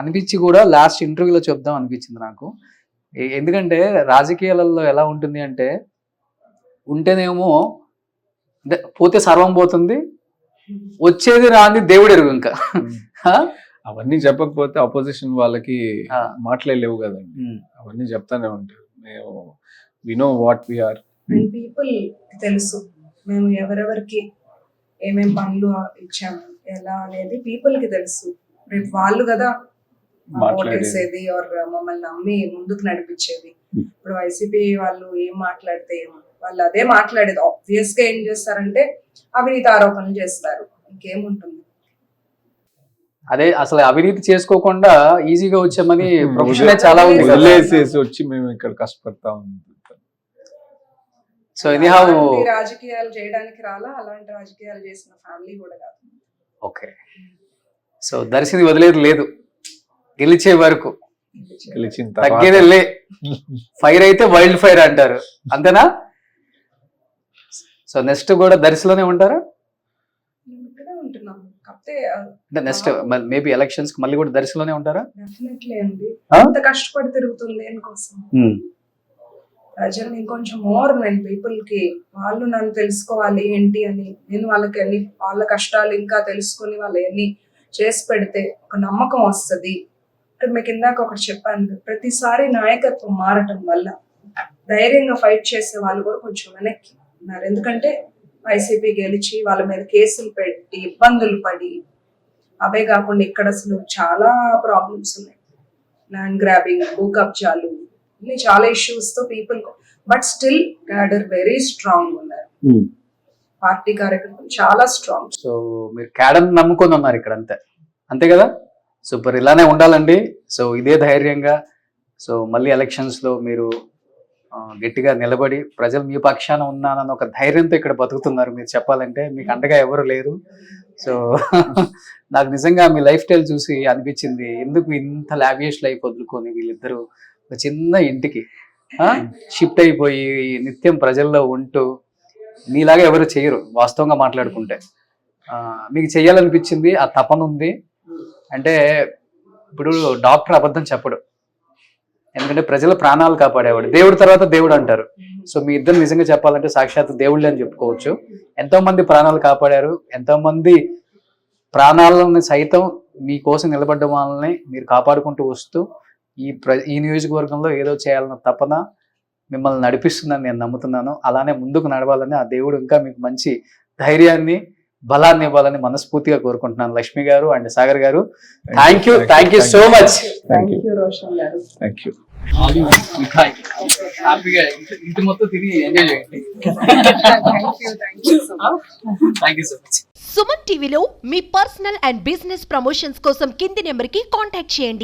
అనిపించి కూడా లాస్ట్ ఇంటర్వ్యూలో చెప్దాం అనిపించింది నాకు. ఎందుకంటే రాజకీయాలలో ఎలా ఉంటుంది అంటే, ఉంటేనేమో పోతే సర్వం పోతుంది, వచ్చేది రాని దేవుడు ఎరుగు. ఇంకా అవన్నీ చెప్పకపోతే అపోజిషన్ వాళ్ళకి మాట్లాడలేవు కదండి. అవన్నీ చెప్తానే ఉంటారు. మేము we know what we are. People తెలుసు మేము ఎవరెవరికి ఏమేం పనులు ఇచ్చాము ఎలా అనేది పీపుల్ కి తెలుసు. రేపు వాళ్ళు కదా ఓటేసేది ఆర్ మమ్మల్ని నమ్మి ముందుకు నడిపించేది. ఇప్పుడు వైసీపీ వాళ్ళు ఏం మాట్లాడితే వాళ్ళు అదే మాట్లాడేది. ఆబ్వియస్ గా ఏం చేస్తారంటే అవినీతి ఆరోపణలు చేస్తారు, ఇంకేముంటుంది. అదే అసలు అవినీతి చేసుకోకుండా ఈజీగా వచ్చామని ప్రొఫెషన్ చాలా ఉంది, వదిలేసేసి వచ్చి మేము ఇక్కడ కష్టపడతా ఉన్నాం. సో ఎనీహౌ రాజకీయాలు చేయడానికి రాలా, అలాంటి రాజకీయాలు చేసిన ఫ్యామిలీ కూడా కాదు. ఓకే, సో దర్శిని వదిలేదు లేదు, గెలిచే వరకు గెలిచిన తగ్గేదే. ఫైర్ అయితే వైల్డ్ ఫైర్ అంటారు, అంతేనా? సో నెక్స్ట్ కూడా దర్శిలోనే ఉంటారా? అంటే నెక్స్ట్ మేబీ ఎలక్షన్స్ మళ్ళీ కూడా దర్శిలోనే ఉంటారా? డెఫినెట్లీ అండి. అంత కష్టపడి తిరుగుతుంది దేనికోసం? ప్రజల్ని ఇంకొంచెం మోర్ నేను పీపుల్ కి వాళ్ళు నన్ను తెలుసుకోవాలి ఏంటి అని, నేను వాళ్ళకి అన్ని వాళ్ళ కష్టాలు ఇంకా తెలుసుకొని వాళ్ళు అన్ని చేసి పెడితే ఒక నమ్మకం వస్తుంది. ఇక్కడ మీకు ఇందాక ఒకటి చెప్పాను, ప్రతిసారి నాయకత్వం మారటం వల్ల ధైర్యంగా ఫైట్ చేసే వాళ్ళు కూడా కొంచెం వెనక్కి ఉన్నారు. ఎందుకంటే వైసీపీ గెలిచి వాళ్ళ మీద కేసులు పెట్టి ఇబ్బందులు పడి, అవే కాకుండా ఇక్కడ అసలు చాలా ప్రాబ్లమ్స్ ఉన్నాయి. ల్యాండ్ గ్రాబింగ్, భూ కబ్జాలు, ఇన్ని చాలా ఇష్యూస్ తో people, but still cadre very strong ఉన్నారు. పార్టీ కార్యకర్తలు చాలా స్ట్రాంగ్. సో మీరు క్యాడర్ నమ్ముకొని ఉన్నారు ఇక్కడ, అంతే కదా. సూపర్, ఇలానే ఉండాలండి. సో ఇదే ధైర్యంగా, సో మళ్ళీ ఎలక్షన్స్లో మీరు గట్టిగా నిలబడి ప్రజలు మీ పక్షాన ఉన్నానన్న ఒక ధైర్యంతో ఇక్కడ బతుకుతున్నారు. మీరు చెప్పాలంటే మీకు అండగా ఎవరు లేరు. సో నాకు నిజంగా మీ లైఫ్ స్టైల్ చూసి అనిపించింది, ఎందుకు ఇంత లావియస్ లైఫ్ వదులుకొని వీళ్ళిద్దరూ ఒక చిన్న ఇంటికి షిఫ్ట్ అయిపోయి నిత్యం ప్రజల్లో ఉంటూ, మీలాగా ఎవరు చేయరు వాస్తవంగా మాట్లాడుకుంటే. మీకు చెయ్యాలనిపించింది, ఆ తపన ఉంది. అంటే ఇప్పుడు డాక్టర్ అబద్ధం చెప్పడు, ఎందుకంటే ప్రజల ప్రాణాలు కాపాడేవాడు. దేవుడి తర్వాత దేవుడు అంటారు. సో మీ ఇద్దరు నిజంగా చెప్పాలంటే సాక్షాత్ దేవుళ్ళే అని చెప్పుకోవచ్చు. ఎంతో మంది ప్రాణాలు కాపాడారు, ఎంతో మంది ప్రాణాలను సైతం మీకోసం నిలబడ్డ వాళ్ళని మీరు కాపాడుకుంటూ వస్తూ ఈ నియోజకవర్గంలో ఏదో చేయాలన్న తపన మిమ్మల్ని నడిపిస్తుందని నేను నమ్ముతున్నాను. అలానే ముందుకు నడవాలని ఆ దేవుడు ఇంకా మీకు మంచి ధైర్యాన్ని, బలాన్ని ఇవ్వాలని మనస్ఫూర్తిగా కోరుకుంటున్నాను. లక్ష్మి గారు అండ్ సాగర్ గారు, thank you so much. Thank you Roshan గారు. Thank you. హ్యాపీగా ఇంటి మొత్తం తిని ఎంజాయ్ చేయండి. థ్యాంక్ యూ సో మచ్. సుమన్ టీవీలో మీ పర్సనల్ అండ్ బిజినెస్ ప్రమోషన్స్ కోసం కింది నెంబర్కి కాంటాక్ట్ చేయండి.